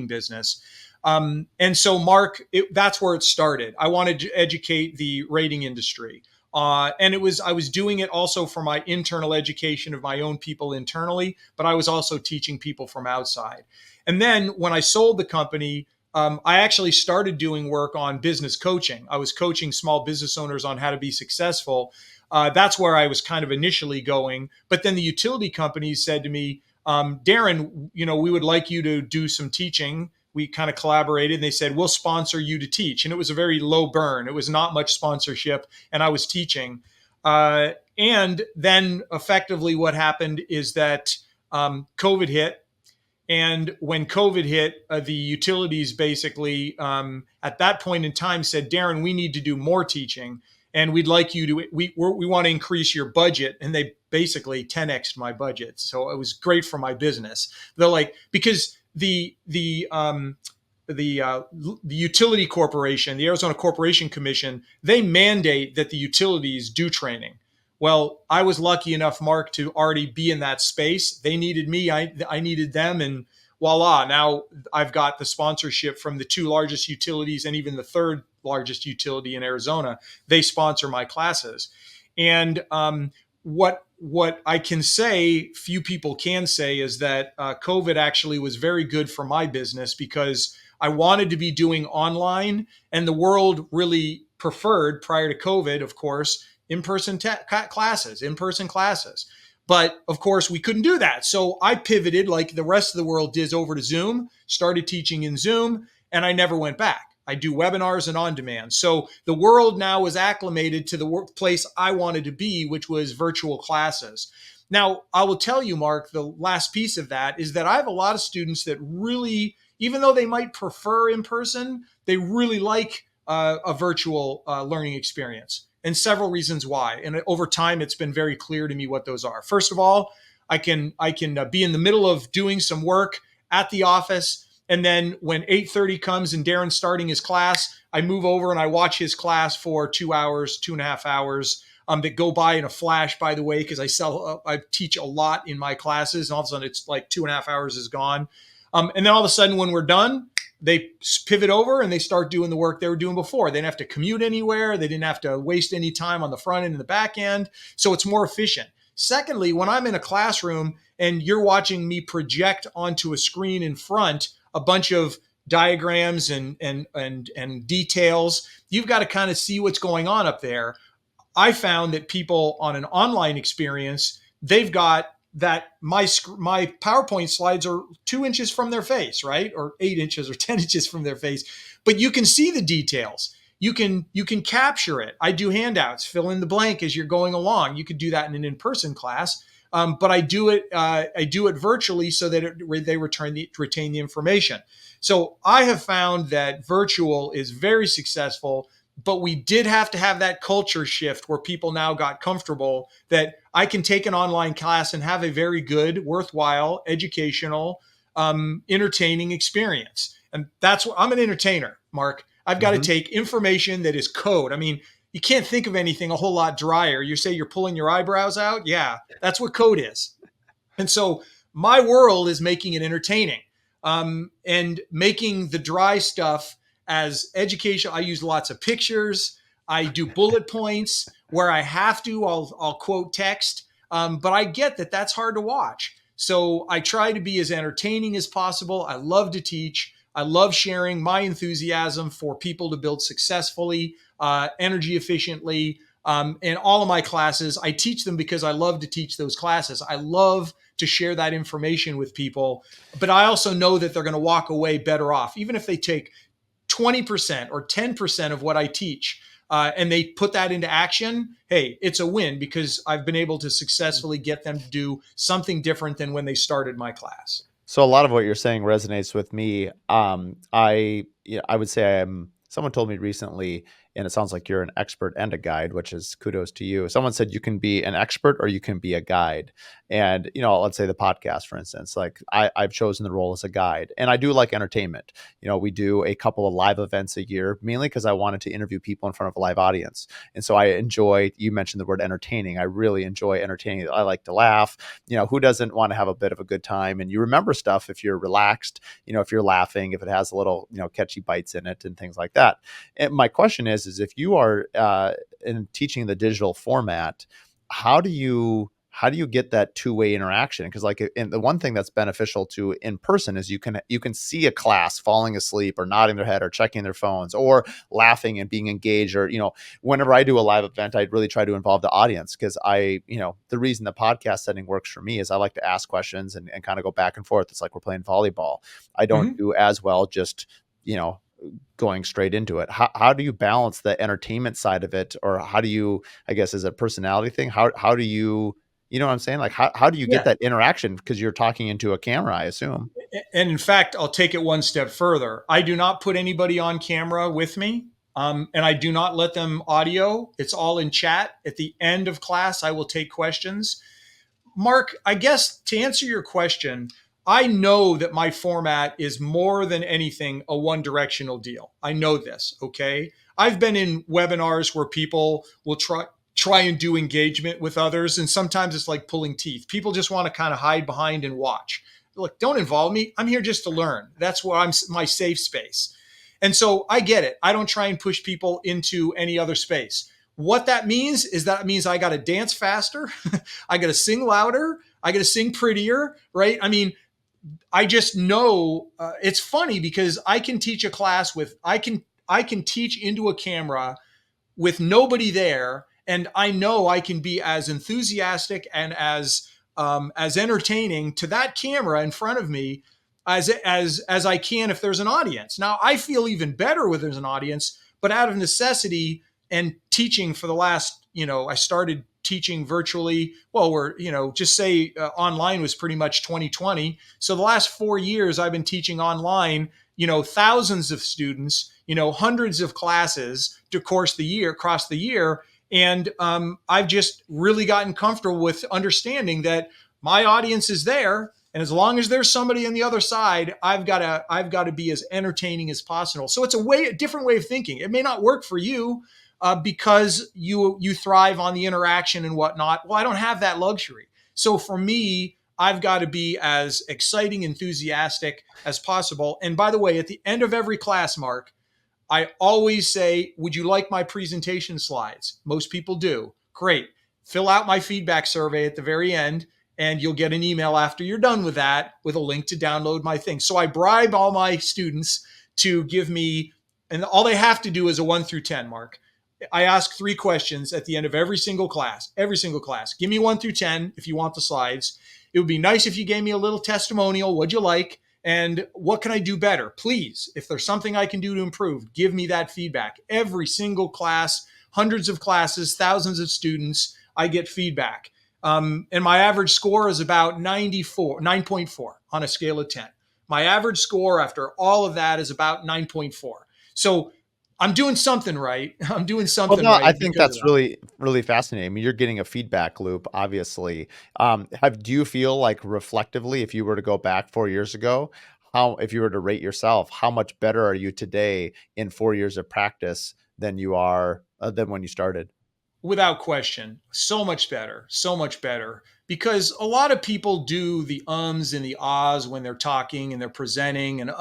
business. And so, Mark, that's where it started. I wanted to educate the rating industry. And I was doing it also for my internal education of my own people internally, but I was also teaching people from outside. And then when I sold the company, I actually started doing work on business coaching. I was coaching small business owners on how to be successful. That's where I was kind of initially going. But then the utility companies said to me, Daran, we would like you to do some teaching. We kind of collaborated and they said, we'll sponsor you to teach. And it was a very low burn. It was not much sponsorship. And I was teaching. And then effectively what happened is that COVID hit. And when COVID hit, the utilities basically at that point in time said, Daran, we need to do more teaching. And we'd like you to, we want to increase your budget. And they basically 10x'd my budget. So it was great for my business. They're like, because the utility corporation, the Arizona Corporation Commission, they mandate that the utilities do training. Well, I was lucky enough, Mark, to already be in that space. They needed me, I needed them, and voila, now I've got the sponsorship from the two largest utilities and even the third largest utility in Arizona. They sponsor my classes. And what I can say, few people can say, is that COVID actually was very good for my business because I wanted to be doing online, and the world really preferred, prior to COVID, of course, in-person classes. But of course, we couldn't do that. So I pivoted like the rest of the world did over to Zoom, started teaching in Zoom, and I never went back. I do webinars and on demand. So the world now was acclimated to the workplace I wanted to be, which was virtual classes. Now, I will tell you, Mark, the last piece of that is that I have a lot of students that really, even though they might prefer in person, they really like a virtual learning experience, and several reasons why. And over time, it's been very clear to me what those are. First of all, I can be in the middle of doing some work at the office, and then when 8:30 comes and Daran's starting his class, I move over and I watch his class for 2 hours, 2.5 hours. that go by in a flash, by the way, because I teach a lot in my classes, and all of a sudden it's like 2.5 hours is gone. And then all of a sudden when we're done, they pivot over and they start doing the work they were doing before. They didn't have to commute anywhere. They didn't have to waste any time on the front end and the back end. So it's more efficient. Secondly, when I'm in a classroom and you're watching me project onto a screen in front a bunch of diagrams and details, you've got to kind of see what's going on up there. I found that people on an online experience, they've got that my PowerPoint slides are 2 inches from their face, right? Or 8 inches or 10 inches from their face, but you can see the details. You can capture it. I do handouts, fill in the blank as you're going along. You could do that in an in-person class, but I do it virtually so that they retain the information. So I have found that virtual is very successful, but we did have to have that culture shift where people now got comfortable that I can take an online class and have a very good, worthwhile, educational, entertaining experience. And that's what I'm an entertainer, Mark. I've got to Hmm. take information that is code. I mean, you can't think of anything a whole lot drier. You say you're pulling your eyebrows out. Yeah, that's what code is. And so my world is making it entertaining, and making the dry stuff as education. I use lots of pictures. I do bullet points where I have to. I'll quote text, but I get that that's hard to watch. So I try to be as entertaining as possible. I love to teach. I love sharing my enthusiasm for people to build successfully, energy efficiently. In all of my classes, I teach them because I love to teach those classes. I love to share that information with people, but I also know that they're going to walk away better off, even if they take 20% or 10% of what I teach, and they put that into action. Hey, it's a win because I've been able to successfully get them to do something different than when they started my class. So a lot of what you're saying resonates with me. I would say someone told me recently, and it sounds like you're an expert and a guide, which is kudos to you. Someone said you can be an expert or you can be a guide. And, let's say the podcast, for instance, like I've chosen the role as a guide, and I do like entertainment. We do a couple of live events a year, mainly because I wanted to interview people in front of a live audience. And so I enjoy, you mentioned the word entertaining. I really enjoy entertaining. I like to laugh. Who doesn't want to have a bit of a good time? And you remember stuff if you're relaxed, if you're laughing, if it has a little, catchy bites in it and things like that. And my question is if you are in teaching the digital format, how do you get that two-way interaction? Because and the one thing that's beneficial to in person is you can see a class falling asleep or nodding their head or checking their phones or laughing and being engaged. Or whenever I do a live event, I really try to involve the audience, because the reason the podcast setting works for me is I like to ask questions and kind of go back and forth. It's like we're playing volleyball. I don't Mm-hmm. do as well just you know going straight into it. How do you balance the entertainment side of it? Or how do you, I guess, is a personality thing? How do you know what I'm saying? Like, how do you get Yeah. that interaction? Because you're talking into a camera, I assume. And in fact, I'll take it one step further. I do not put anybody on camera with me, and I do not let them audio. It's all in chat. At the end of class, I will take questions. Mark, I guess to answer your question, I know that my format is more than anything a one directional deal. I know this, okay? I've been in webinars where people will try and do engagement with others, and sometimes it's like pulling teeth. People just want to kind of hide behind and watch. Look, don't involve me. I'm here just to learn. That's where I'm my safe space. And so I get it. I don't try and push people into any other space. What that means is that means I got to dance faster. I got to sing louder. I got to sing prettier, right? I mean, I just know it's funny because I can teach a class with I can teach into a camera with nobody there, and I know I can be as enthusiastic and as entertaining to that camera in front of me as I can if there's an audience. Now I feel even better when there's an audience, but out of necessity and teaching for the last, I started teaching virtually. Well, we're, just say online was pretty much 2020. So the last 4 years I've been teaching online, thousands of students, hundreds of classes to across the year. And I've just really gotten comfortable with understanding that my audience is there. And as long as there's somebody on the other side, I've got to be as entertaining as possible. So it's a different way of thinking. It may not work for you, because you thrive on the interaction and whatnot. Well, I don't have that luxury. So for me, I've got to be as exciting, enthusiastic as possible. And by the way, at the end of every class, Mark, I always say, would you like my presentation slides? Most people do. Great. Fill out my feedback survey at the very end, and you'll get an email after you're done with that with a link to download my thing. So I bribe all my students to give me, and all they have to do is a 1 through 10, Mark. I ask 3 questions at the end of every single class. Every single class. Give me 1 through 10 if you want the slides. It would be nice if you gave me a little testimonial. What'd you like? And what can I do better? Please, if there's something I can do to improve, give me that feedback. Every single class, hundreds of classes, thousands of students, I get feedback. And my average score is about 9.4 on a scale of 10. My average score after all of that is about 9.4. So I'm doing something right. I'm doing Well, something no, I right think because of that's that. really, really fascinating. I mean, you're getting a feedback loop, obviously. Do you feel like reflectively, if you were to go back 4 years ago, if you were to rate yourself, how much better are you today in 4 years of practice than you are than when you started? Without question, so much better, so much better. Because a lot of people do the ums and the ahs when they're talking and they're presenting and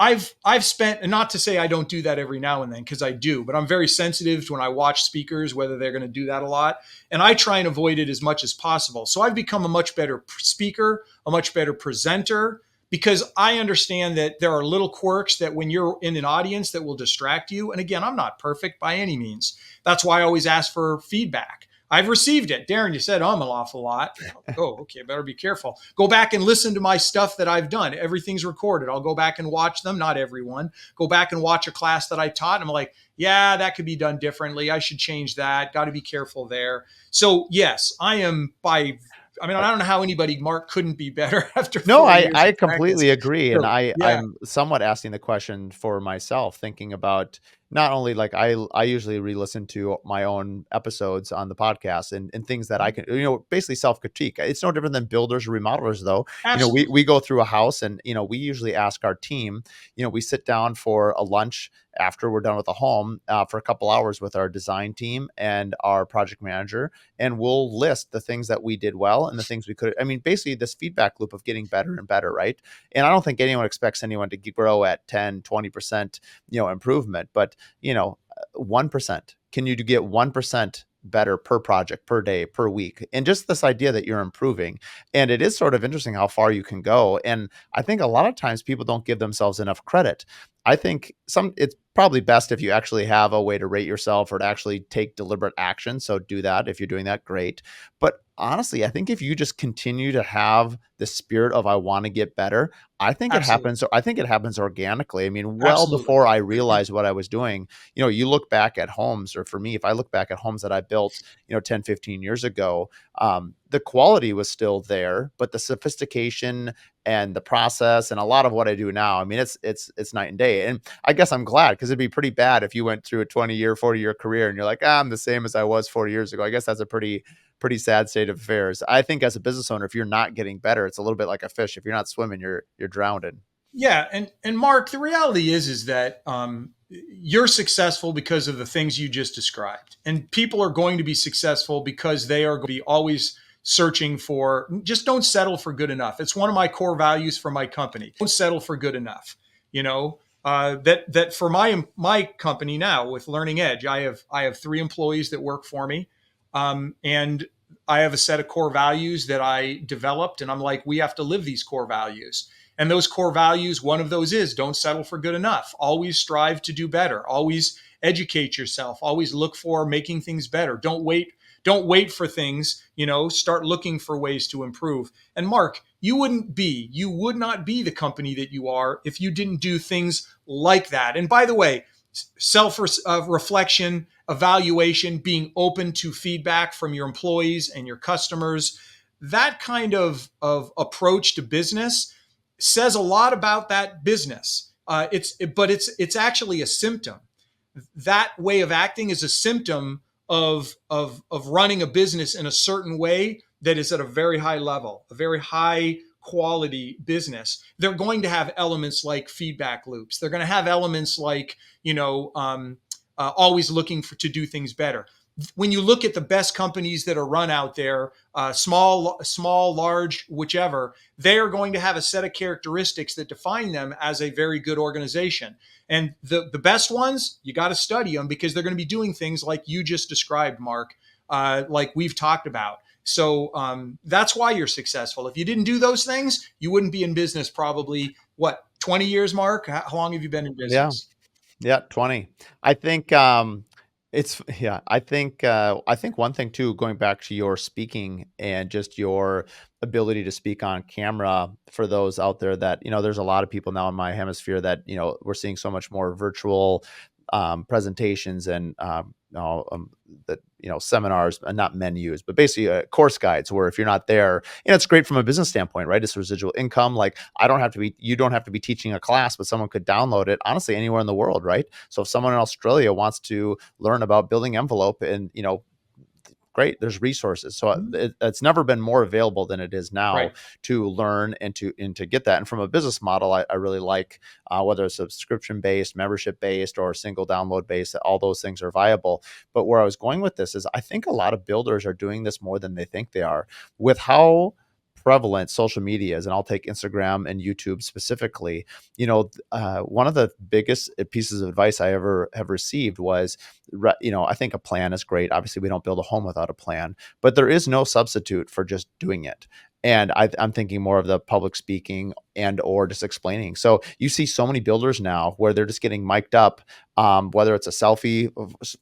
I've spent, and not to say I don't do that every now and then, because I do, but I'm very sensitive to when I watch speakers, whether they're going to do that a lot. And I try and avoid it as much as possible. So I've become a much better speaker, a much better presenter, because I understand that there are little quirks that when you're in an audience that will distract you. And again, I'm not perfect by any means. That's why I always ask for feedback. I've received it. Darren, you said an awful lot. Oh, okay. Better be careful. Go back and listen to my stuff that I've done. Everything's recorded. I'll go back and watch them. Not everyone. Go back and watch a class that I taught. And I'm like, yeah, that could be done differently. I should change that. Got to be careful there. So yes, I am by. I mean, I don't know how anybody, Mark, couldn't be better after No, 4 years I of practice. completely agree, and So yeah, I'm somewhat asking the question for myself, thinking about not only like I usually re-listen to my own episodes on the podcast and things that I can, basically self-critique. It's no different than builders or remodelers though. We absolutely. go through a house and we usually ask our team, we sit down for a lunch after we're done with the home for a couple hours with our design team and our project manager, and we'll list the things that we did well and the things we could. I mean, basically this feedback loop of getting better and better, right? And I don't think anyone expects anyone to grow at 10, 20%, improvement, but 1%. Can you get 1% better per project, per day, per week? And just this idea that you're improving. And it is sort of interesting how far you can go. And I think a lot of times people don't give themselves enough credit. I think it's probably best if you actually have a way to rate yourself or to actually take deliberate action. So do that. If you're doing that, great. But honestly, I think if you just continue to have the spirit of I want to get better, I think it Absolutely. happens. I think it happens organically. I mean, well Absolutely. before I realized what I was doing, you look back at homes, or for me, if I look back at homes that I built, 10, 15 years ago, the quality was still there, but the sophistication and the process and a lot of what I do now, I mean, it's night and day. And I guess I'm glad, because it'd be pretty bad if you went through a 20-year, 40-year career and you're like, I'm the same as I was 40 years ago. I guess that's a pretty sad state of affairs. I think as a business owner, if you're not getting better, it's a little bit like a fish. If you're not swimming, you're drowning. Yeah, and Mark, the reality is that you're successful because of the things you just described, and people are going to be successful because they are going to be always searching for. Just don't settle for good enough. It's one of my core values for my company. Don't settle for good enough. That for my company now with Learning Edge, I have 3 employees that work for me, and I have a set of core values that I developed, and I'm like, we have to live these core values. And those core values, one of those is don't settle for good enough. Always strive to do better. Always educate yourself. Always look for making things better. Don't wait. Don't wait for things, start looking for ways to improve. And Mark, you would not be the company that you are if you didn't do things like that. And by the way, self reflection, evaluation, being open to feedback from your employees and your customers, that kind of approach to business says a lot about that business. But it's actually a symptom. That way of acting is a symptom of running a business in a certain way that is at a very high level, a very high quality business. They're going to have elements like feedback loops. They're going to have elements like always looking to do things better. When you look at the best companies that are run out there, small, large, whichever, they are going to have a set of characteristics that define them as a very good organization. And the best ones, you got to study them because they're going to be doing things like you just described, Mark, like we've talked about. So that's why you're successful. If you didn't do those things, you wouldn't be in business probably, what, 20 years, Mark? How long have you been in Yeah. business? Yeah, 20. I think it's yeah, I think one thing too, going back to your speaking and just your ability to speak on camera for those out there that, there's a lot of people now in my hemisphere that, we're seeing so much more virtual presentations and that seminars, not menus, but basically course guides where if you're not there, it's great from a business standpoint, right? It's residual income. Like you don't have to be teaching a class, but someone could download it honestly anywhere in the world, right? So if someone in Australia wants to learn about building envelope and great, there's resources. So it's never been more available than it is now Right. to learn and to get that. And from a business model, I really like whether it's subscription based, membership based, or single download based. All those things are viable. But where I was going with this is I think a lot of builders are doing this more than they think they are with how prevalent social media is. And I'll take Instagram and YouTube specifically. One of the biggest pieces of advice I ever have received was, I think a plan is great. Obviously, we don't build a home without a plan, but there is no substitute for just doing it. And I'm thinking more of the public speaking and or just explaining. So you see so many builders now where they're just getting mic'd up, whether it's a selfie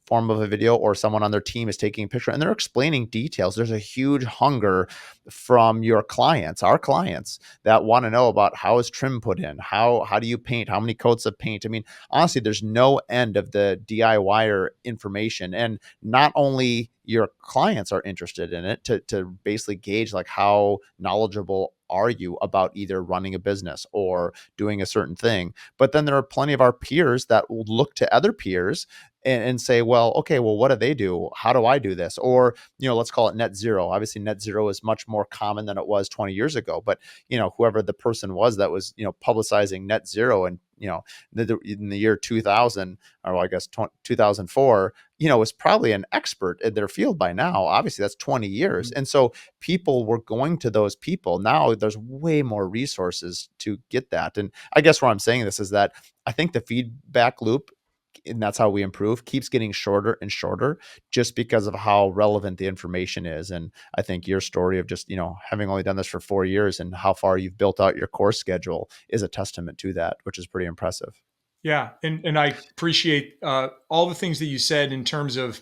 form of a video or someone on their team is taking a picture and they're explaining details. There's a huge hunger from your clients, our clients, that want to know about how is trim put in, how do you paint, how many coats of paint. I mean, honestly, there's no end of the DIYer information. And not only your clients are interested in it to basically gauge like how knowledgeable are you about either running a business or doing a certain thing. But then there are plenty of our peers that will look to other peers and say, well, okay, well, what do they do? How do I do this? Or, let's call it net zero. Obviously, net zero is much more common than it was 20 years ago. But, whoever the person was that was, publicizing net zero and, in the year 2000, or I guess 2004, was probably an expert in their field by now. Obviously, that's 20 years. And so people were going to those people. Now there's way more resources to get that. And I guess where I'm saying this is that I think the feedback loop, and that's how we improve, keeps getting shorter and shorter just because of how relevant the information is. And I think your story of just, having only done this for 4 years and how far you've built out your course schedule is a testament to that, which is pretty impressive. Yeah, and I appreciate all the things that you said in terms of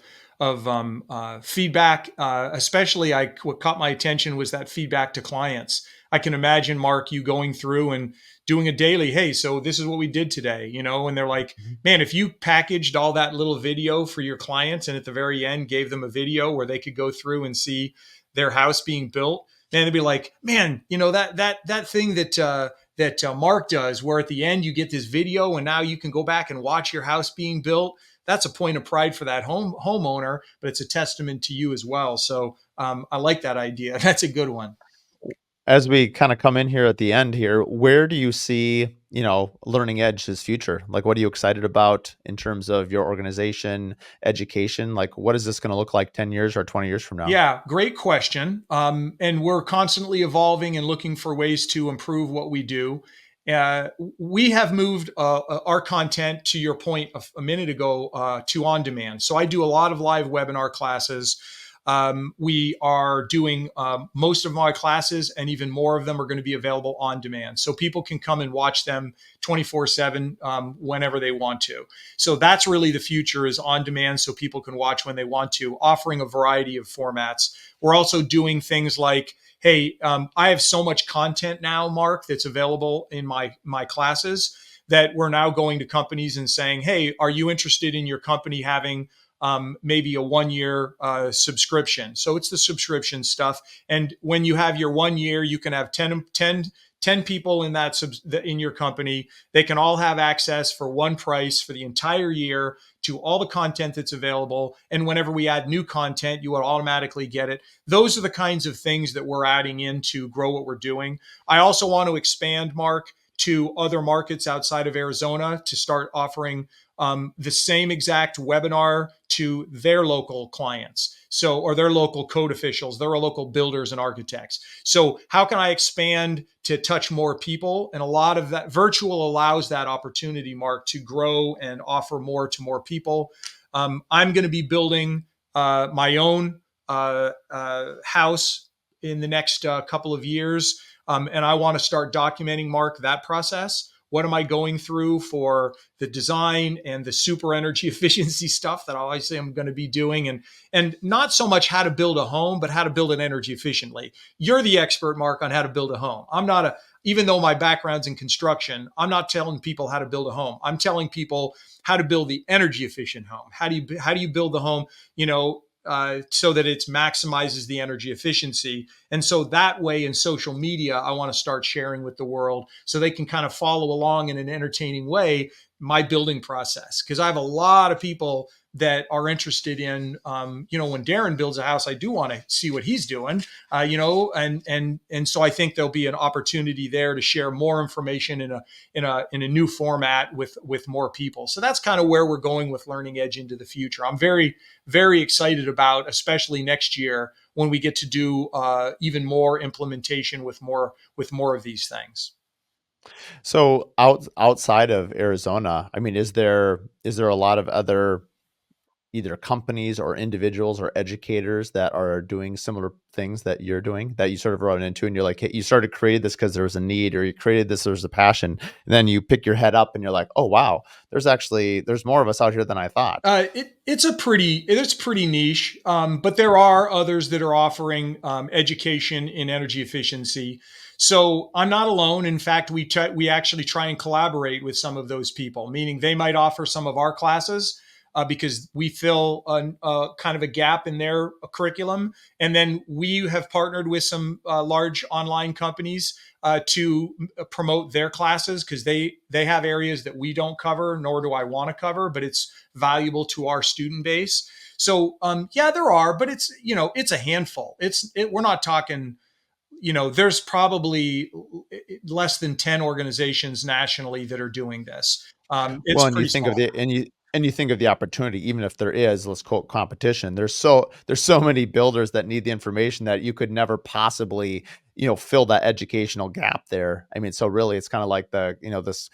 feedback. Especially, what caught my attention was that feedback to clients. I can imagine, Mark, you going through and doing a daily. Hey, so this is what we did today, and they're like, Mhm. man, if you packaged all that little video for your clients and at the very end gave them a video where they could go through and see their house being built, then they'd be like, man, that thing that Mark does, where at the end you get this video and now you can go back and watch your house being built. That's a point of pride for that homeowner, but it's a testament to you as well. So I like that idea. That's a good one. As we kind of come in here at the end here, where do you see, Learning Edge's future? Like, what are you excited about in terms of your organization, education? Like, what is this going to look like 10 years or 20 years from now? Yeah, great question. And we're constantly evolving and looking for ways to improve what we do. We have moved our content, to your point a minute ago, to on demand. So I do a lot of live webinar classes. We are doing most of my classes, and even more of them are going to be available on demand. So people can come and watch them 24/7 whenever they want to. So that's really the future, is on demand, so people can watch when they want to, offering a variety of formats. We're also doing things like, hey, I have so much content now, Mark, that's available in my classes, that we're now going to companies and saying, hey, are you interested in your company having maybe a 1 year subscription? So it's the subscription stuff. And when you have your 1 year, you can have 10 people in in your company. They can all have access for one price for the entire year to all the content that's available. And whenever we add new content, you will automatically get it. Those are the kinds of things that we're adding in to grow what we're doing. I also want to expand, Mark, to other markets outside of Arizona to start offering the same exact webinar to their local clients. So, or their local code officials, their local builders and architects. So, how can I expand to touch more people? And a lot of that virtual allows that opportunity, Mark, to grow and offer more to more people. I'm going to be building my own house in the next couple of years. And I want to start documenting, Mark, that process. What am I going through for the design and the super energy efficiency stuff that obviously I'm going to be doing, and not so much how to build a home, but how to build it energy efficiently. You're the expert, Mark, on how to build a home. I'm not a even though my background's in construction, I'm not telling people how to build a home. I'm telling people how to build the energy efficient home. How do you build the home? So that it maximizes the energy efficiency. And so that way in social media, I want to start sharing with the world so they can kind of follow along in an entertaining way my building process. Because I have a lot of people that are interested in, when Daran builds a house, I do want to see what he's doing, and so I think there'll be an opportunity there to share more information in a new format with more people. So that's kind of where we're going with Learning Edge into the future. I'm very very excited about, especially next year when we get to do even more implementation with more of these things. So outside of Arizona, I mean, is there a lot of other either companies or individuals or educators that are doing similar things that you're doing that you sort of run into and you're like, hey, you started creating this because there was a need or you created this, there's a passion. And then you pick your head up and you're like, oh, wow, there's more of us out here than I thought. It's pretty niche, but there are others that are offering education in energy efficiency. So I'm not alone. In fact, we actually try and collaborate with some of those people, meaning they might offer some of our classes because we fill a kind of a gap in their curriculum, and then we have partnered with some large online companies to promote their classes because they have areas that we don't cover, nor do I want to cover, but it's valuable to our student base. So yeah, there are, but it's a handful. We're not talking. There's probably less than 10 organizations nationally that are doing this. It's Well, and you pretty think of small. you think of the opportunity, even if there is, let's quote competition, there's so many builders that need the information that you could never possibly, fill that educational gap there. I mean, so really it's kind of like this,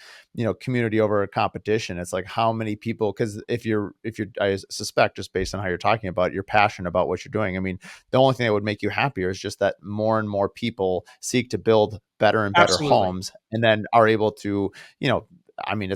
community over competition. It's like how many people, because if you're, I suspect just based on how you're talking about it, you're passionate about what you're doing. I mean, the only thing that would make you happier is just that more and more people seek to build better and better Absolutely. homes and then are able to, you know, I mean,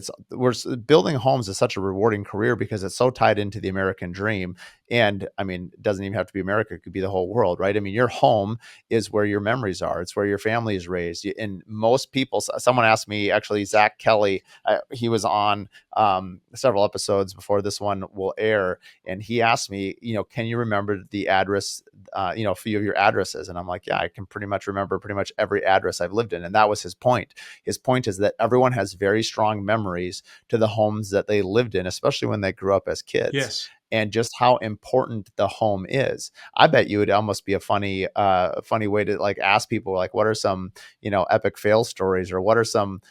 building homes is such a rewarding career because it's so tied into the American dream. And I mean, it doesn't even have to be America; it could be the whole world, right? I mean, your home is where your memories are. It's where your family is raised. And most people, someone asked me, actually, Zach Kelly, he was on several episodes before this one will air, and he asked me, can you remember the address, a few of your addresses? And I'm like, yeah, I can pretty much remember pretty much every address I've lived in. And that was his point. His point is that everyone has very strong memories to the homes that they lived in, especially when they grew up as kids, Yes. and just how important the home is. I bet you would almost be a funny way to like ask people like, what are some, epic fail stories, or what are some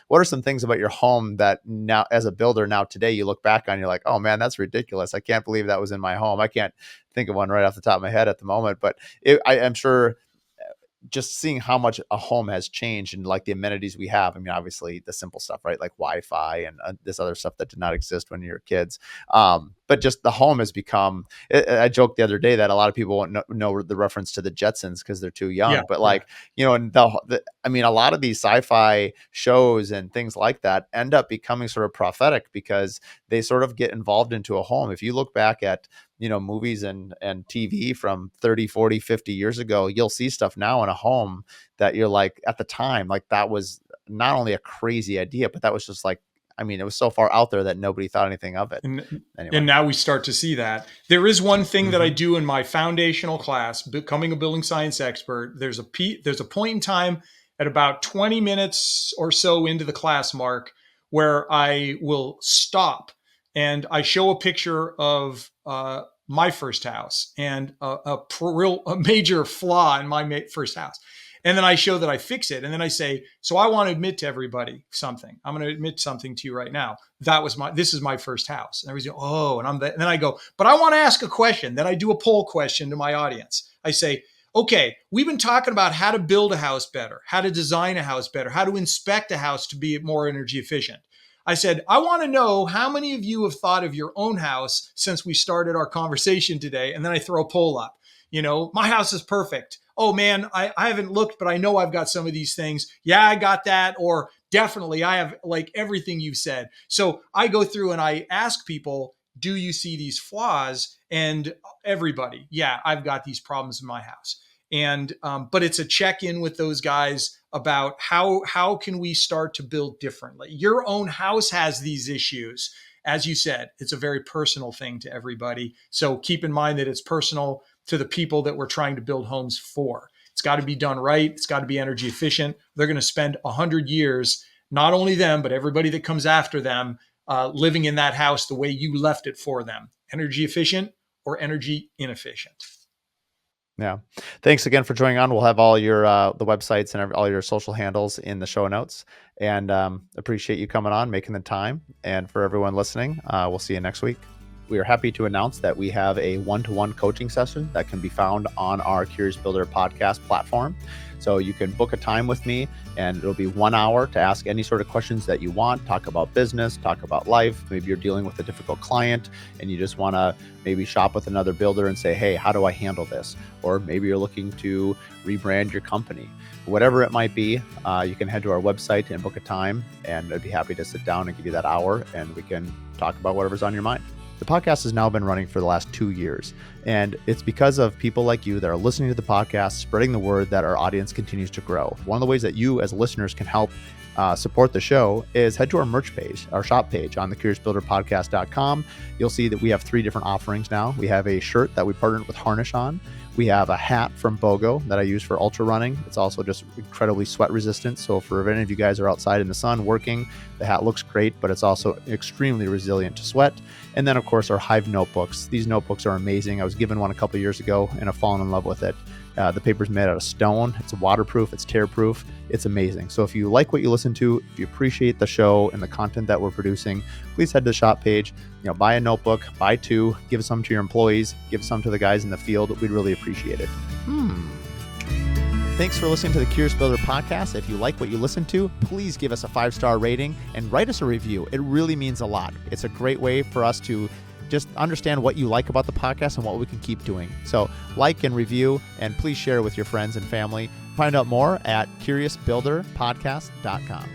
things about your home that now as a builder now today you look back on, you're like, oh man, that's ridiculous. I can't believe that was in my home. I can't think of one right off the top of my head at the moment, but I'm sure just seeing how much a home has changed and like the amenities we have. I mean, obviously the simple stuff, right? Like Wi-Fi and this other stuff that did not exist when you were kids. But just the home has become, I joked the other day that a lot of people won't know the reference to the Jetsons because they're too Yeah. young, but Yeah. like, and I mean, a lot of these sci-fi shows and things like that end up becoming sort of prophetic because they sort of get involved into a home. If you look back at, movies and TV from 30, 40, 50 years ago, you'll see stuff now in a home that you're like, at the time, like that was not only a crazy idea, but that was just like, I mean, it was so far out there that nobody thought anything of it. Anyway. And now we start to see that. There is one thing that I Hmm. do in my foundational class, becoming a building science expert. There's a point in time at about 20 minutes or so into the class, Mark, where I will stop and I show a picture of my first house and a major flaw in my first house. And then I show that I fix it. And then I say, so I want to admit to everybody something. I'm going to admit something to you right now. This is my first house. And everybody's going, oh, and then I go, but I want to ask a question. Then I do a poll question to my audience. I say, okay, we've been talking about how to build a house better, how to design a house better, how to inspect a house to be more energy efficient. I said, I want to know how many of you have thought of your own house since we started our conversation today. And then I throw a poll up. My house is perfect. Oh man, I haven't looked, but I know I've got some of these things. Yeah, I got that. Or definitely I have like everything you've said. So I go through and I ask people, do you see these flaws? And everybody, yeah, I've got these problems in my house. And but it's a check-in with those guys about how can we start to build differently. Your own house has these issues. As you said, it's a very personal thing to everybody. So keep in mind that it's personal to the people that we're trying to build homes for. It's got to be done right. It's got to be energy efficient. They're going to spend 100 years, not only them, but everybody that comes after them, living in that house the way you left it for them. Energy efficient or energy inefficient. Yeah. Thanks again for joining on. We'll have all your the websites and all your social handles in the show notes. And appreciate you coming on, making the time. And for everyone listening, we'll see you next week. We are happy to announce that we have a one-to-one coaching session that can be found on our Curious Builder podcast platform. So you can book a time with me, and it'll be 1 hour to ask any sort of questions that you want, talk about business, talk about life. Maybe you're dealing with a difficult client and you just want to maybe shop with another builder and say, hey, how do I handle this? Or maybe you're looking to rebrand your company. Whatever it might be, you can head to our website and book a time, and I'd be happy to sit down and give you that hour, and we can talk about whatever's on your mind. The podcast has now been running for the last 2 years, and it's because of people like you that are listening to the podcast, spreading the word, that our audience continues to grow. One of the ways that you as listeners can help support the show is head to our merch page, our shop page on thecuriousbuilderpodcast.com. You'll see that we have 3 different offerings now. We have a shirt that we partnered with Harnish on. We have a hat from BOGO that I use for ultra running. It's also just incredibly sweat resistant. So for any of you guys who are outside in the sun working, the hat looks great, but it's also extremely resilient to sweat. And then of course our Hive notebooks. These notebooks are amazing. I was given one a couple years ago and I've fallen in love with it. The paper's made out of stone. It's waterproof. It's tear-proof. It's amazing. So if you like what you listen to, if you appreciate the show and the content that we're producing, please head to the shop page. Buy a notebook, buy 2, give some to your employees, give some to the guys in the field. We'd really appreciate it. Thanks for listening to the Curious Builder podcast. If you like what you listen to, please give us a 5-star rating and write us a review. It really means a lot. It's a great way for us to just understand what you like about the podcast and what we can keep doing. So like and review, and please share with your friends and family. Find out more at curiousbuilderpodcast.com.